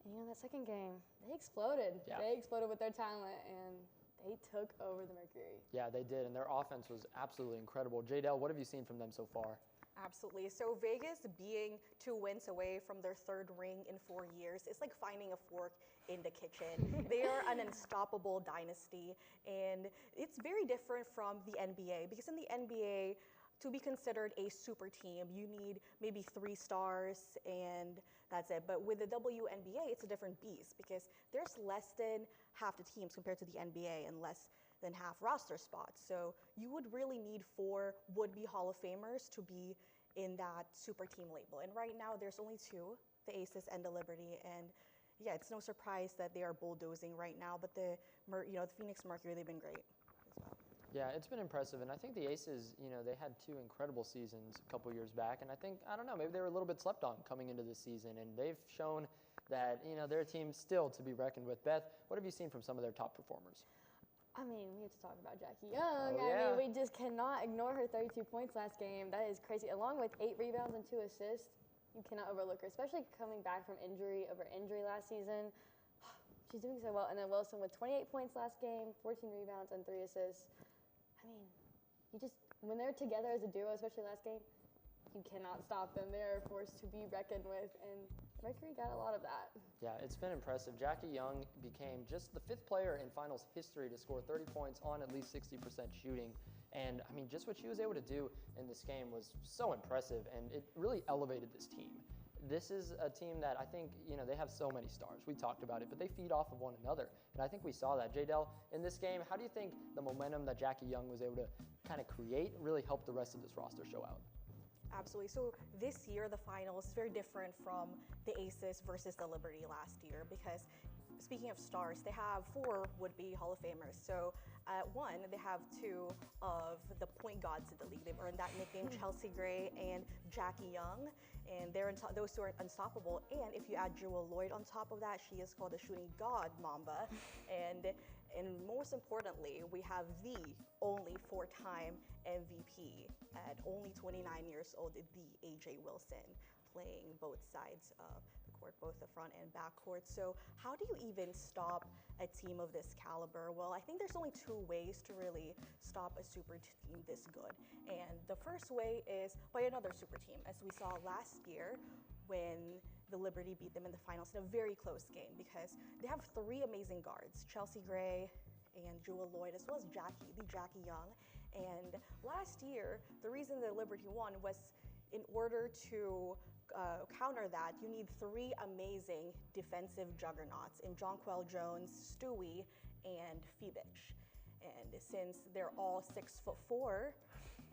And, you know, that second game, they exploded. Yeah. They exploded with their talent, and they took over the Mercury. Yeah, they did, and their offense was absolutely incredible. Jadel, what have you seen from them so far? Absolutely. So Vegas being 2 wins away from their 3rd ring in 4 years, it's like finding a fork in the kitchen. They are an unstoppable dynasty, and it's very different from the NBA, because in the NBA, to be considered a super team, you need maybe 3 stars and that's it. But with the WNBA, it's a different beast because there's less than half the teams compared to the NBA and less than half roster spots. So you would really need 4 would-be Hall of Famers to be in that super team label. And right now, there's only 2, the Aces and the Liberty. And yeah, it's no surprise that they are bulldozing right now. But the Phoenix Mercury, they've been great as well. Yeah, it's been impressive, and I think the Aces, you know, they had 2 incredible seasons a couple years back, and I don't know, maybe they were a little bit slept on coming into this season, and they've shown that, you know, they're a team still to be reckoned with. Beth, what have you seen from some of their top performers? I mean, we have to talk about Jackie Young. I mean, we just cannot ignore her 32 points last game. That is crazy. Along with 8 rebounds and 2 assists, you cannot overlook her, especially coming back from injury last season. She's doing so well. And then Wilson with 28 points last game, 14 rebounds and 3 assists. I mean, when they're together as a duo, especially last game, you cannot stop them. They are a force to be reckoned with, and Mercury got a lot of that. Yeah, it's been impressive. Jackie Young became just the 5th player in finals history to score 30 points on at least 60% shooting. And, I mean, just what she was able to do in this game was so impressive, and it really elevated this team. This is a team that I think, you know, they have so many stars. We talked about it, but they feed off of one another. And I think we saw that. Jadel, in this game, how do you think the momentum that Jackie Young was able to kind of create really helped the rest of this roster show out? Absolutely. So this year, the finals is very different from the Aces versus the Liberty last year because speaking of stars, they have 4 would-be Hall of Famers. So one, they have 2 of the point gods in the league. They've earned that nickname, Chelsea Gray and Jackie Young, and those 2 are unstoppable. And if you add Jewel Lloyd on top of that, she is called the shooting god Mamba. And And most importantly, we have the only 4-time MVP at only 29 years old, the AJ Wilson, playing both sides of the court, both the front and back court. So how do you even stop a team of this caliber? Well, I think there's only 2 ways to really stop a super team this good. And the first way is by another super team, as we saw last year when the Liberty beat them in the finals in a very close game, because they have 3 amazing guards, Chelsea Gray and Jewel Lloyd, as well as Jackie Young. And last year, the reason the Liberty won was in order to counter that, you need 3 amazing defensive juggernauts in Jonquel Jones, Stewie, and Fibich. And since they're all 6'4"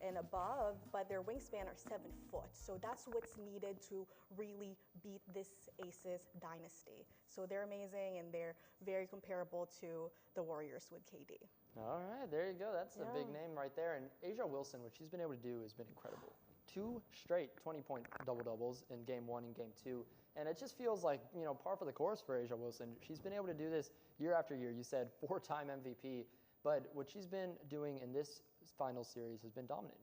and above, but their wingspan are 7 foot. So that's what's needed to really beat this Aces dynasty. So they're amazing, and they're very comparable to the Warriors with KD. All right, there you go. That's a big name right there. And Asia Wilson, what she's been able to do has been incredible. 2 straight 20-point double-doubles in Game 1 and Game 2. And it just feels like, par for the course for Asia Wilson. She's been able to do this year after year. You said 4-time MVP. But what she's been doing in this final series has been dominant,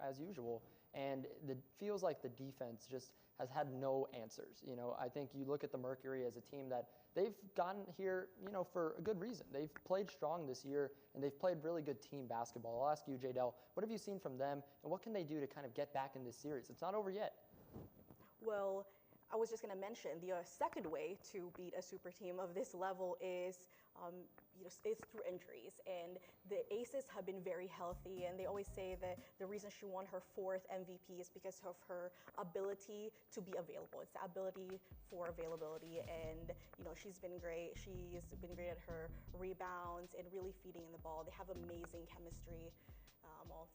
as usual. And it feels like the defense just has had no answers. I think you look at the Mercury as a team that they've gotten here, for a good reason. They've played strong this year, and they've played really good team basketball. I'll ask you, Jadel, what have you seen from them, and what can they do to kind of get back in this series? It's not over yet. Well, I was just going to mention the second way to beat a super team of this level is is through injuries. And the Aces have been very healthy, and they always say that the reason she won her 4th MVP is because of her ability to be available. It's the ability for availability, and she's been great. She's been great at her rebounds and really feeding in the ball. They have amazing chemistry, all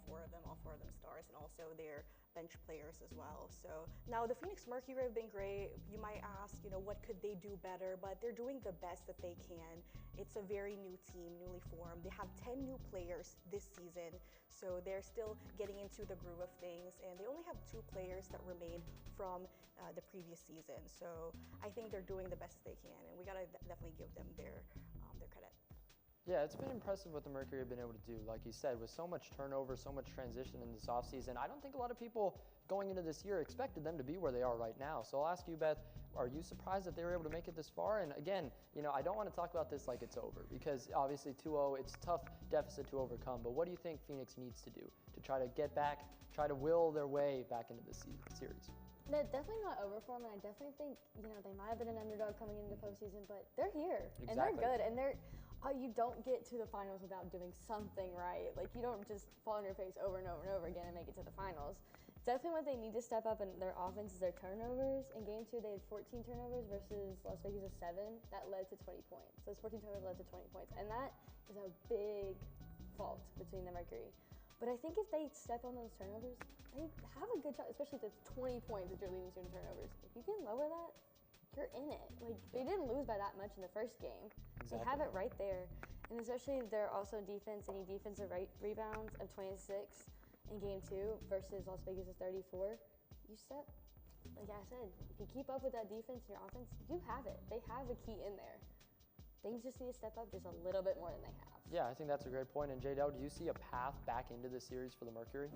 four of them stars, and also their bench players as well. So now the Phoenix Mercury have been great. You might ask, what could they do better? But they're doing the best that they can. It's a very new team, newly formed. They have 10 new players this season, so they're still getting into the groove of things. And they only have 2 players that remain from the previous season. So I think they're doing the best they can, and we gotta definitely give them their credit. Yeah, it's been impressive what the Mercury have been able to do. Like you said, with so much turnover, so much transition in this offseason, I don't think a lot of people going into this year expected them to be where they are right now. So I'll ask you, Beth, are you surprised that they were able to make it this far? And again, I don't want to talk about this like it's over, because obviously 2-0, it's a tough deficit to overcome. But what do you think Phoenix needs to do to try to get back, try to will their way back into this series? They're definitely not over for them, and I definitely think, they might have been an underdog coming into the postseason, but they're here, and they're good, and you don't get to the finals without doing something right. Like, you don't just fall on your face over and over and over again and make it to the finals. Definitely what they need to step up in their offense is their turnovers. In Game 2, they had 14 turnovers versus Las Vegas' 7. That led to 20 points. Those 14 turnovers led to 20 points, and that is a big fault between the Mercury. But I think if they step on those turnovers, they have a good shot, especially if it's 20 points that you're leading to in turnovers. If you can lower that, you're in it. Like, they didn't lose by that much in the first game. Exactly. They have it right there. And especially if they're also defense, any defensive rebounds of 26 in Game 2 versus Las Vegas' 34, you step, like I said, if you keep up with that defense and your offense, you have it. They have a key in there. Things just need to step up just a little bit more than they have. Yeah, I think that's a great point. And Jadel, do you see a path back into the series for the Mercury?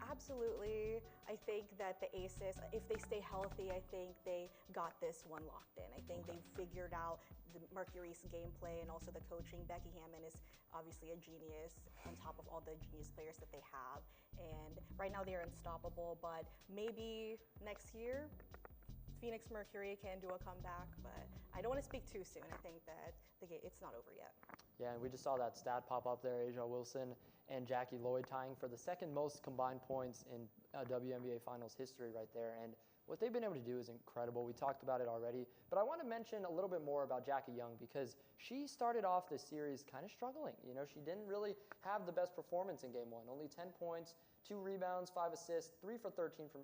Absolutely. I think that the Aces, if they stay healthy, I think they got this one locked in. I think they figured out the Mercury's gameplay and also the coaching. Becky Hammond is obviously a genius on top of all the genius players that they have. And right now they're unstoppable, but maybe next year, Phoenix Mercury can do a comeback, but I don't want to speak too soon. I think that it's not over yet. Yeah, and we just saw that stat pop up there, Asia Wilson and Jackie Lloyd tying for the second most combined points in WNBA Finals history right there. And what they've been able to do is incredible. We talked about it already, but I want to mention a little bit more about Jackie Young, because she started off this series kind of struggling. She didn't really have the best performance in Game 1. Only 10 points, 2 rebounds, 5 assists, 3 for 13 from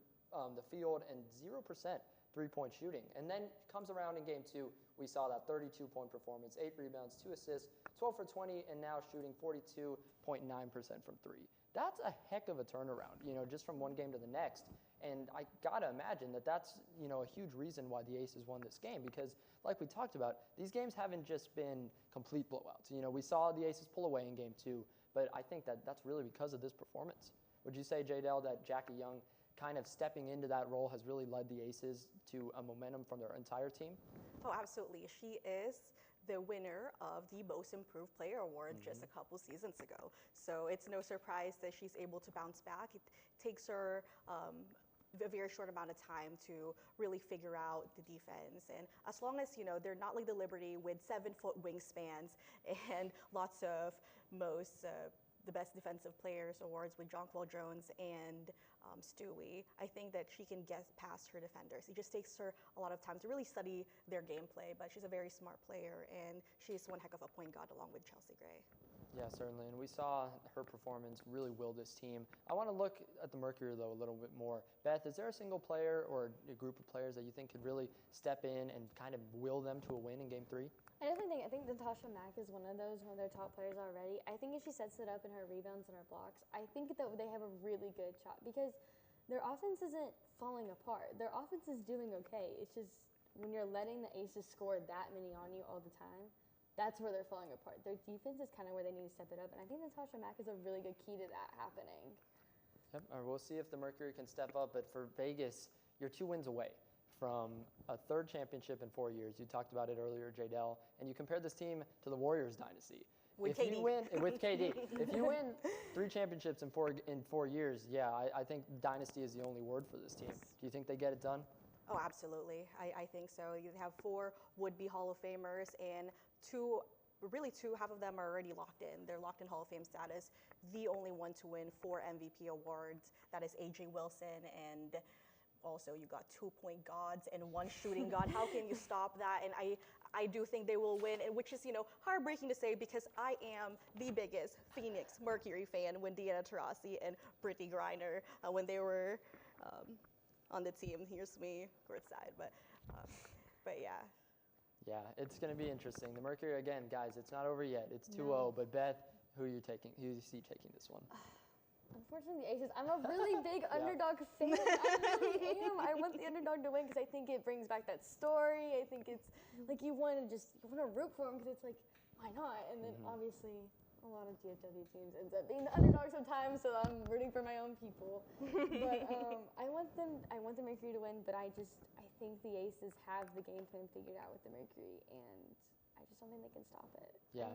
the field, and 0% three-point shooting. And then comes around in Game 2, we saw that 32-point performance, 8 rebounds, 2 assists, 12 for 20, and now shooting 42.9% from 3. That's a heck of a turnaround, just from one game to the next. And I got to imagine that that's, a huge reason why the Aces won this game because, like we talked about, these games haven't just been complete blowouts. We saw the Aces pull away in Game 2, but I think that that's really because of this performance. Would you say, J-Dell, that Jackie Young kind of stepping into that role has really led the Aces to a momentum from their entire team? Oh, absolutely. She is the winner of the Most Improved Player Award just a couple seasons ago. So it's no surprise that she's able to bounce back. It takes her a very short amount of time to really figure out the defense. And as long as, they're not like the Liberty with 7-foot wingspans and lots of the best defensive players awards with Jonquil Jones and Stewie, I think that she can get past her defenders. It just takes her a lot of time to really study their gameplay, but she's a very smart player, and she's one heck of a point guard along with Chelsea Gray. Yeah, certainly, and we saw her performance really will this team. I want to look at the Mercury, though, a little bit more. Beth, is there a single player or a group of players that you think could really step in and kind of will them to a win in Game 3? I think Natasha Mack is one of their top players already. I think if she sets it up in her rebounds and her blocks, I think that they have a really good shot because their offense isn't falling apart. Their offense is doing okay. It's just when you're letting the Aces score that many on you all the time, that's where they're falling apart. Their defense is kind of where they need to step it up, and I think Natasha Mack is a really good key to that happening. Yep, we'll see if the Mercury can step up, but for Vegas, you're 2 wins away from a 3rd championship in 4 years. You talked about it earlier, J-Dell, and you compared this team to the Warriors dynasty. With if KD. You win, with KD. If you win 3 championships in 4 years, yeah, I think dynasty is the only word for this team. Do you think they get it done? Oh, absolutely. I think so. You have 4 would-be Hall of Famers, and 2, half of them are already locked in. They're locked in Hall of Fame status. The only one to win 4 MVP awards, that is A.J. Wilson, and also you got 2 point guards and 1 shooting guard. How can you stop that? And I do think they will win, and which is, heartbreaking to say because I am the biggest Phoenix Mercury fan when Deanna Taurasi and Brittany Griner, when they were on the team. Here's me, courtside, but yeah. Yeah, it's going to be interesting. The Mercury, again, guys, it's not over yet. It's 2-0, but Beth, who do you see taking this one? Unfortunately, the Aces, I'm a really big underdog fan. I really am. I want the underdog to win because I think it brings back that story. I think it's like you want to root for them because it's like, why not? And then obviously a lot of GFW teams ends up being the underdog sometimes, so I'm rooting for my own people. But I want the Mercury to win, but I think the Aces have the game plan figured out with the Mercury, and I just don't think they can stop it. Yeah.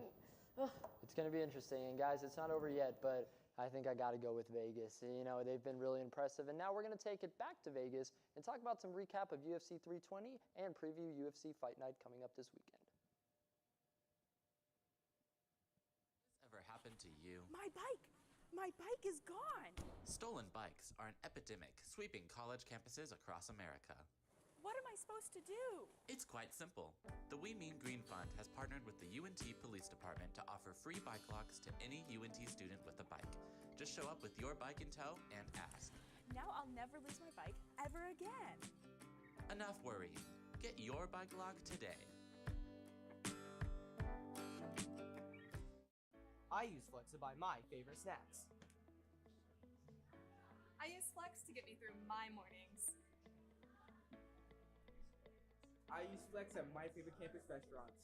It's going to be interesting. And guys, it's not over yet, but I think I got to go with Vegas. They've been really impressive. And now we're going to take it back to Vegas and talk about some recap of UFC 320 and preview UFC Fight Night coming up this weekend. Ever happened to you? My bike is gone. Stolen bikes are an epidemic sweeping college campuses across America. What am I supposed to do? It's quite simple. The We Mean Green Fund has partnered with the UNT Police Department to offer free bike locks to any UNT student with a bike. Just show up with your bike in tow and ask. Now I'll never lose my bike ever again. Enough worrying. Get your bike lock today. I use Flex to buy my favorite snacks. I use Flex to get me through my mornings. I use Flex at my favorite campus restaurants.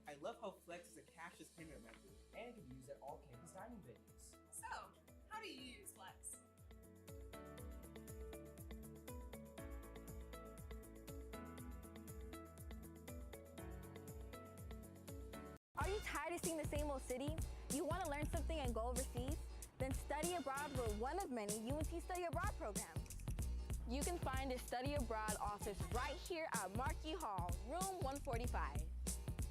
I love how Flex is a cashless payment method and can be used at all campus dining venues. So, how do you use Flex? Are you tired of seeing the same old city? You want to learn something and go overseas? Then study abroad with one of many UNT Study Abroad programs. You can find a Study Abroad office right here at Markey Hall, room 145.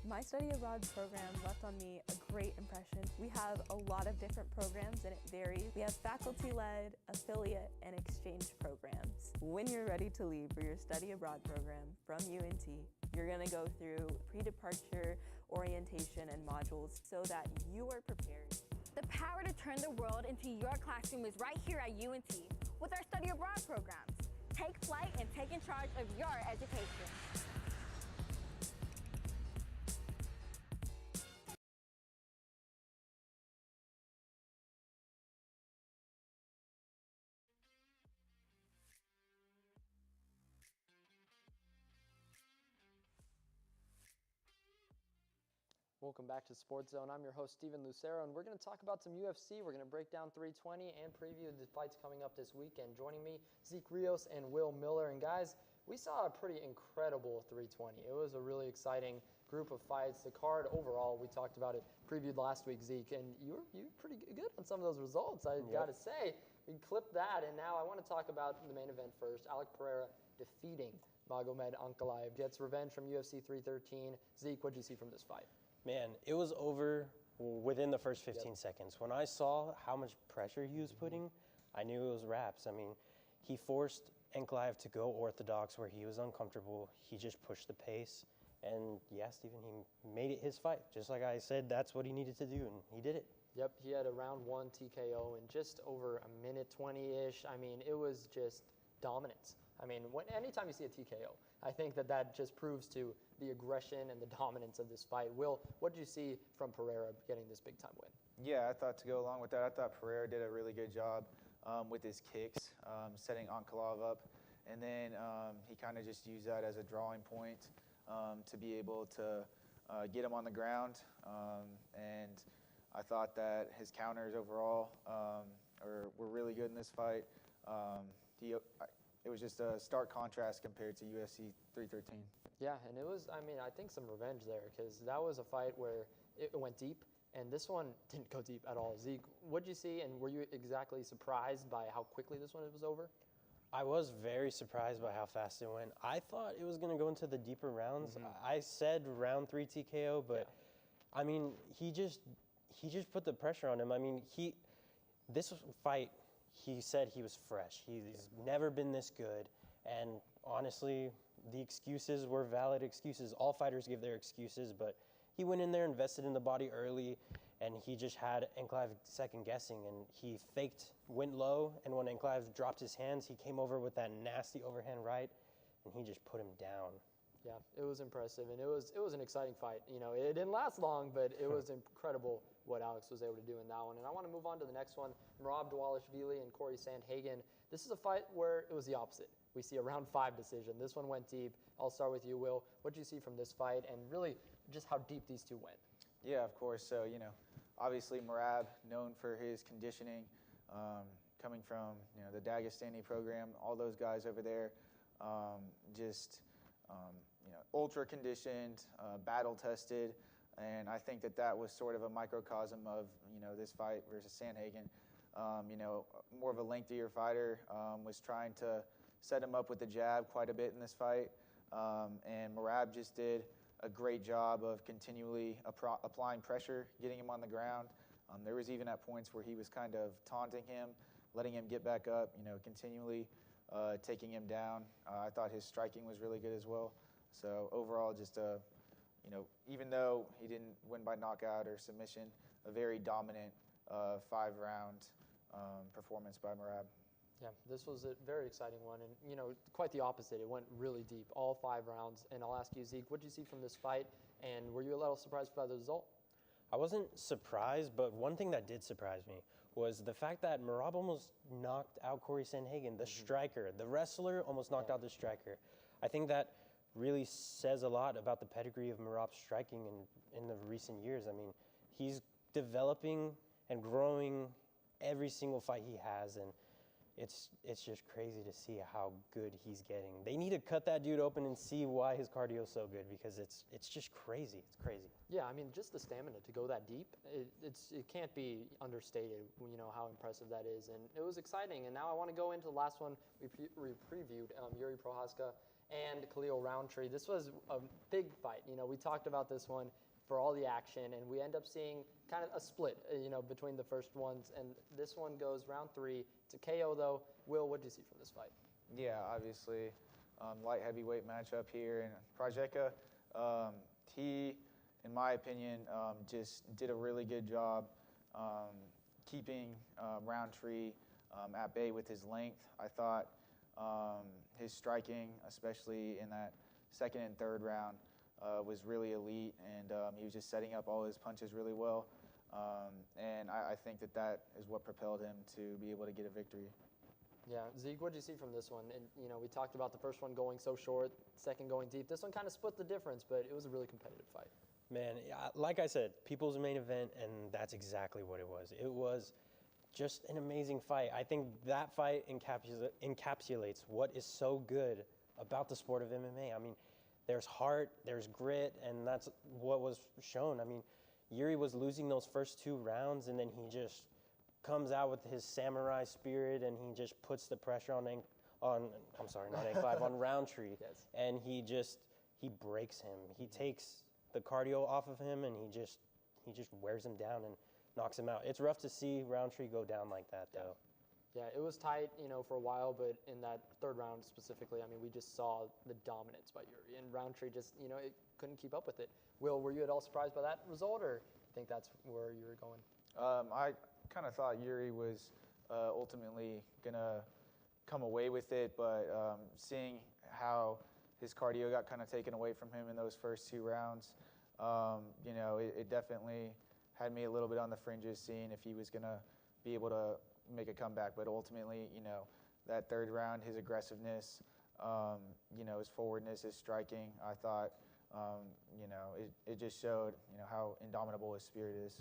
My Study Abroad program left on me a great impression. We have a lot of different programs and it varies. We have faculty-led, affiliate, and exchange programs. When you're ready to leave for your Study Abroad program from UNT, you're going to go through pre-departure orientation and modules so that you are prepared. The power to turn the world into your classroom is right here at UNT with our Study Abroad programs. Take flight and take in charge of your education. Welcome back to SportsZone. I'm your host, Steven Lucero, and we're going to talk about some UFC. We're going to break down 320 and preview the fights coming up this weekend. Joining me, Zeke Rios and Will Miller. And guys, we saw a pretty incredible 320. It was a really exciting group of fights. The card overall, we talked about it, previewed last week, Zeke, and you were pretty good on some of those results, I got to say. We clipped that, and now I want to talk about the main event first. Alec Pereira defeating Magomed Ankalaev, gets revenge from UFC 313. Zeke, what did you see from this fight? Man, it was over within the first 15 seconds. When I saw how much pressure he was putting, I knew it was wraps. I mean, he forced Ankalaev to go orthodox where he was uncomfortable. He just pushed the pace. And yeah, Steven, he made it his fight. Just like I said, that's what he needed to do, and he did it. Yep, he had a round 1 TKO in just over a minute 20-ish. I mean, it was just dominance. I mean, anytime you see a TKO, I think that just proves to the aggression and the dominance of this fight. Will, what did you see from Pereira getting this big-time win? Yeah, I thought to go along with that, I thought Pereira did a really good job with his kicks, setting Ankalaev up. And then he kind of just used that as a drawing point to be able to get him on the ground. And I thought that his counters overall were really good in this fight. It was just a stark contrast compared to UFC 313. Yeah, and it was, I mean, I think some revenge there, because that was a fight where it went deep, and this one didn't go deep at all. Zeke, what did you see, and were you exactly surprised by how quickly this one was over? I was very surprised by how fast it went. I thought it was going to go into the deeper rounds. I said round 3 TKO, but I mean, he just put the pressure on him. I mean, this fight, he said he was fresh. He's never been this good, and honestly, the excuses were valid excuses. All fighters give their excuses, but he went in there, invested in the body early, and he just had Ankalaev second guessing, and he went low, and when Ankalaev dropped his hands, he came over with that nasty overhand right, and he just put him down. Yeah, it was impressive, and it was an exciting fight. You know, it didn't last long, but it was incredible what Alex was able to do in that one. And I want to move on to the next one, Merab Dvalishvili and Corey Sandhagen. This is a fight where it was the opposite. We see a round 5 decision. This one went deep. I'll start with you, Will. What did you see from this fight, and really just how deep these two went? Yeah, of course. So, you know, obviously Merab, known for his conditioning, coming from, you know, the Dagestani program, all those guys over there, you know, ultra conditioned, battle tested, and I think that was sort of a microcosm of, you know, this fight versus Sandhagen. You know, more of a lengthier fighter, was trying to set him up with the jab quite a bit in this fight, and Merab just did a great job of continually applying pressure, getting him on the ground. There was even at points where he was kind of taunting him, letting him get back up, you know, continually taking him down. I thought his striking was really good as well. So overall, just you know, even though he didn't win by knockout or submission, a very dominant 5-round performance by Merab. Yeah, this was a very exciting one, and you know, quite the opposite. It went really deep, all 5 rounds. And I'll ask you, Zeke, what did you see from this fight, and were you a little surprised by the result? I wasn't surprised, but one thing that did surprise me was the fact that Merab almost knocked out Corey Sandhagen, the striker. The wrestler almost knocked out the striker. I think that really says a lot about the pedigree of Merab's striking in the recent years. I mean, he's developing and growing every single fight he has, and it's just crazy to see how good he's getting. They need to cut that dude open and see why his cardio is so good, because it's just crazy. It's crazy. Yeah, I mean, just the stamina to go that deep, it can't be understated, you know, how impressive that is. And it was exciting. And now I want to go into the last one we previewed, Yuri Prochazka and Khalil Roundtree. This was a big fight. You know, we talked about this one for all the action, and we end up seeing kind of a split, you know, between the first ones. And this one goes round 3. It's a KO, though. Will, what did you see from this fight? Yeah, obviously, light heavyweight matchup here. And Prochazka, he, in my opinion, just did a really good job keeping Roundtree at bay with his length. I thought his striking, especially in that second and third round, was really elite, and he was just setting up all his punches really well. And I think that is what propelled him to be able to get a victory. Yeah, Zeke, what did you see from this one? And you know, we talked about the first one going so short, second going deep. This one kind of split the difference, but it was a really competitive fight. Man, like I said, people's main event, and that's exactly what it was. It was just an amazing fight. I think that fight encapsulates what is so good about the sport of MMA. I mean, there's heart, there's grit, and that's what was shown. I mean, Yuri was losing those first 2 rounds, and then he just comes out with his samurai spirit, and he just puts the pressure on Roundtree, Yes. and he breaks him. He takes the cardio off of him, and he just wears him down and knocks him out. It's rough to see Roundtree go down like that, though. Yeah, it was tight, for a while, but in that 3rd round specifically, I mean, we just saw the dominance by Yuri, and Roundtree just, it couldn't keep up with it. Will, were you at all surprised by that result, or you think that's where you were going? I kind of thought Yuri was ultimately going to come away with it, but seeing how his cardio got kind of taken away from him in those first 2 rounds, it definitely had me a little bit on the fringes, seeing if he was going to be able to make a comeback. But ultimately, that 3rd round, his aggressiveness, his forwardness, his striking, I thought, it just showed, how indomitable his spirit is.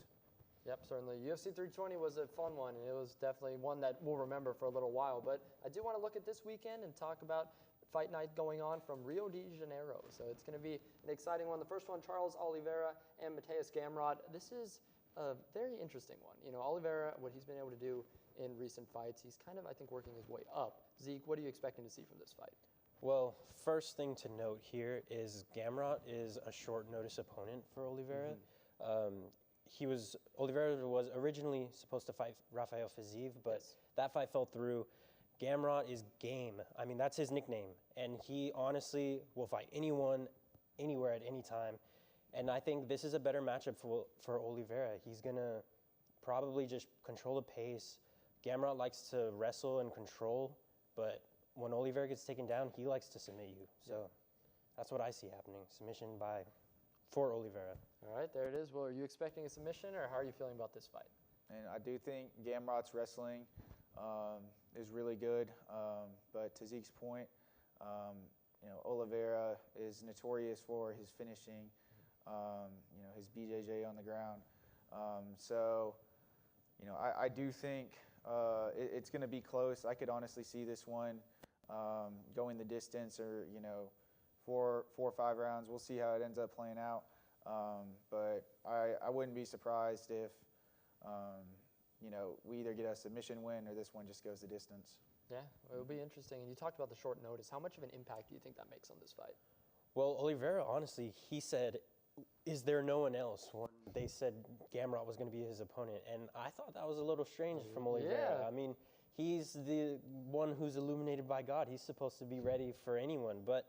Yep, certainly. UFC 320 was a fun one, and it was definitely one that we'll remember for a little while. But I do want to look at this weekend and talk about fight night going on from Rio de Janeiro. So it's going to be an exciting one. The first one, Charles Oliveira and Mateus Gamrot. This is a very interesting one. Oliveira, what he's been able to do in recent fights, he's kind of, I think, working his way up. Zeke, what are you expecting to see from this fight? Well, first thing to note here is Gamrot is a short notice opponent for Oliveira. Oliveira was originally supposed to fight Rafael Fiziev, but that fight fell through. Gamrot is game. I mean, that's his nickname, and he honestly will fight anyone, anywhere, at any time. And I think this is a better matchup for Oliveira. He's gonna probably just control the pace. Gamrot likes to wrestle and control, but when Oliveira gets taken down, he likes to submit you. So that's what I see happening. Submission for Oliveira. All right, there it is. Well, are you expecting a submission, or how are you feeling about this fight? And I do think Gamrot's wrestling is really good, but to Zeke's point, Oliveira is notorious for his finishing, his BJJ on the ground. I do think it's going to be close. I could honestly see this one going the distance, or 4 or 5 rounds. We'll see how it ends up playing out. But I wouldn't be surprised if we either get a submission win or this one just goes the distance. Yeah, it will be interesting. And you talked about the short notice. How much of an impact do you think that makes on this fight? Well, Oliveira, honestly, he said, is there no one else? When they said Gamrot was going to be his opponent. And I thought that was a little strange from Oliveira. Yeah. I mean, he's the one who's illuminated by God. He's supposed to be ready for anyone. But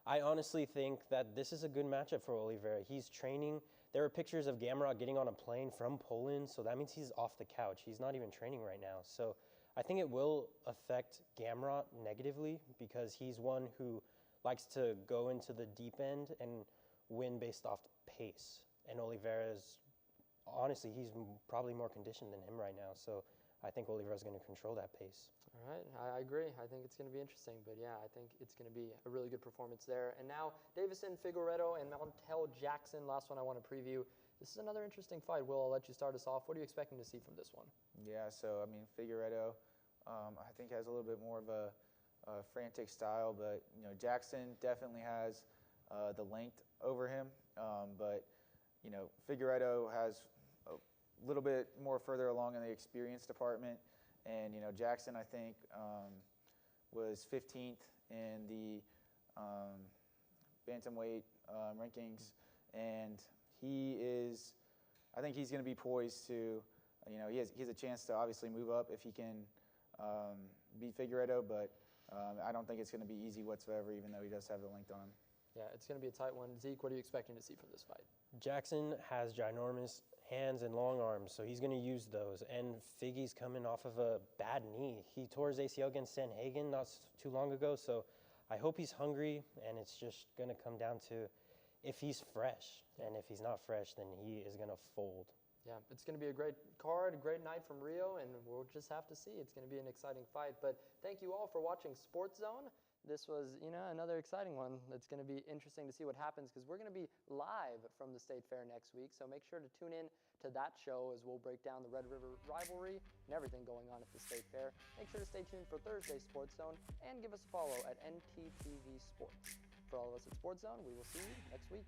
I honestly think that this is a good matchup for Oliveira. He's training. There are pictures of Gamrot getting on a plane from Poland, so that means he's off the couch. He's not even training right now. So I think it will affect Gamrot negatively, because he's one who likes to go into the deep end and win based off pace. And Oliveira's, honestly, he's probably more conditioned than him right now. So I think Oliveira's going to control that pace. All right, I agree. I think it's going to be interesting. But yeah, I think it's going to be a really good performance there. And now Davison Figueiredo and Montel Jackson, last one I want to preview. This is another interesting fight. Will, I'll let you start us off. What are you expecting to see from this one? Yeah, so I mean, Figueiredo, I think has a little bit more of a frantic style, but Jackson definitely has the length over him. But Figueiredo has a little bit more further along in the experience department, and Jackson, I think, was 15th in the bantamweight rankings, and I think he's going to be poised to, he has a chance to obviously move up if he can beat Figueiredo, but I don't think it's going to be easy whatsoever, even though he does have the length on him. Yeah, it's going to be a tight one. Zeke, what are you expecting to see from this fight? Jackson has ginormous hands and long arms, so he's going to use those. And Figgy's coming off of a bad knee. He tore his ACL against Sanhagen not too long ago, so I hope he's hungry, and it's just going to come down to if he's fresh. And if he's not fresh, then he is going to fold. Yeah, it's going to be a great card, a great night from Rio, and we'll just have to see. It's going to be an exciting fight. But thank you all for watching SportsZone. this was, another exciting one. It's going to be interesting to see what happens because we're going to be live from the State Fair next week. So make sure to tune in to that show as we'll break down the Red River rivalry and everything going on at the State Fair. Make sure to stay tuned for Thursday's Sports Zone and give us a follow at NTTV Sports. For all of us at Sports Zone, we will see you next week.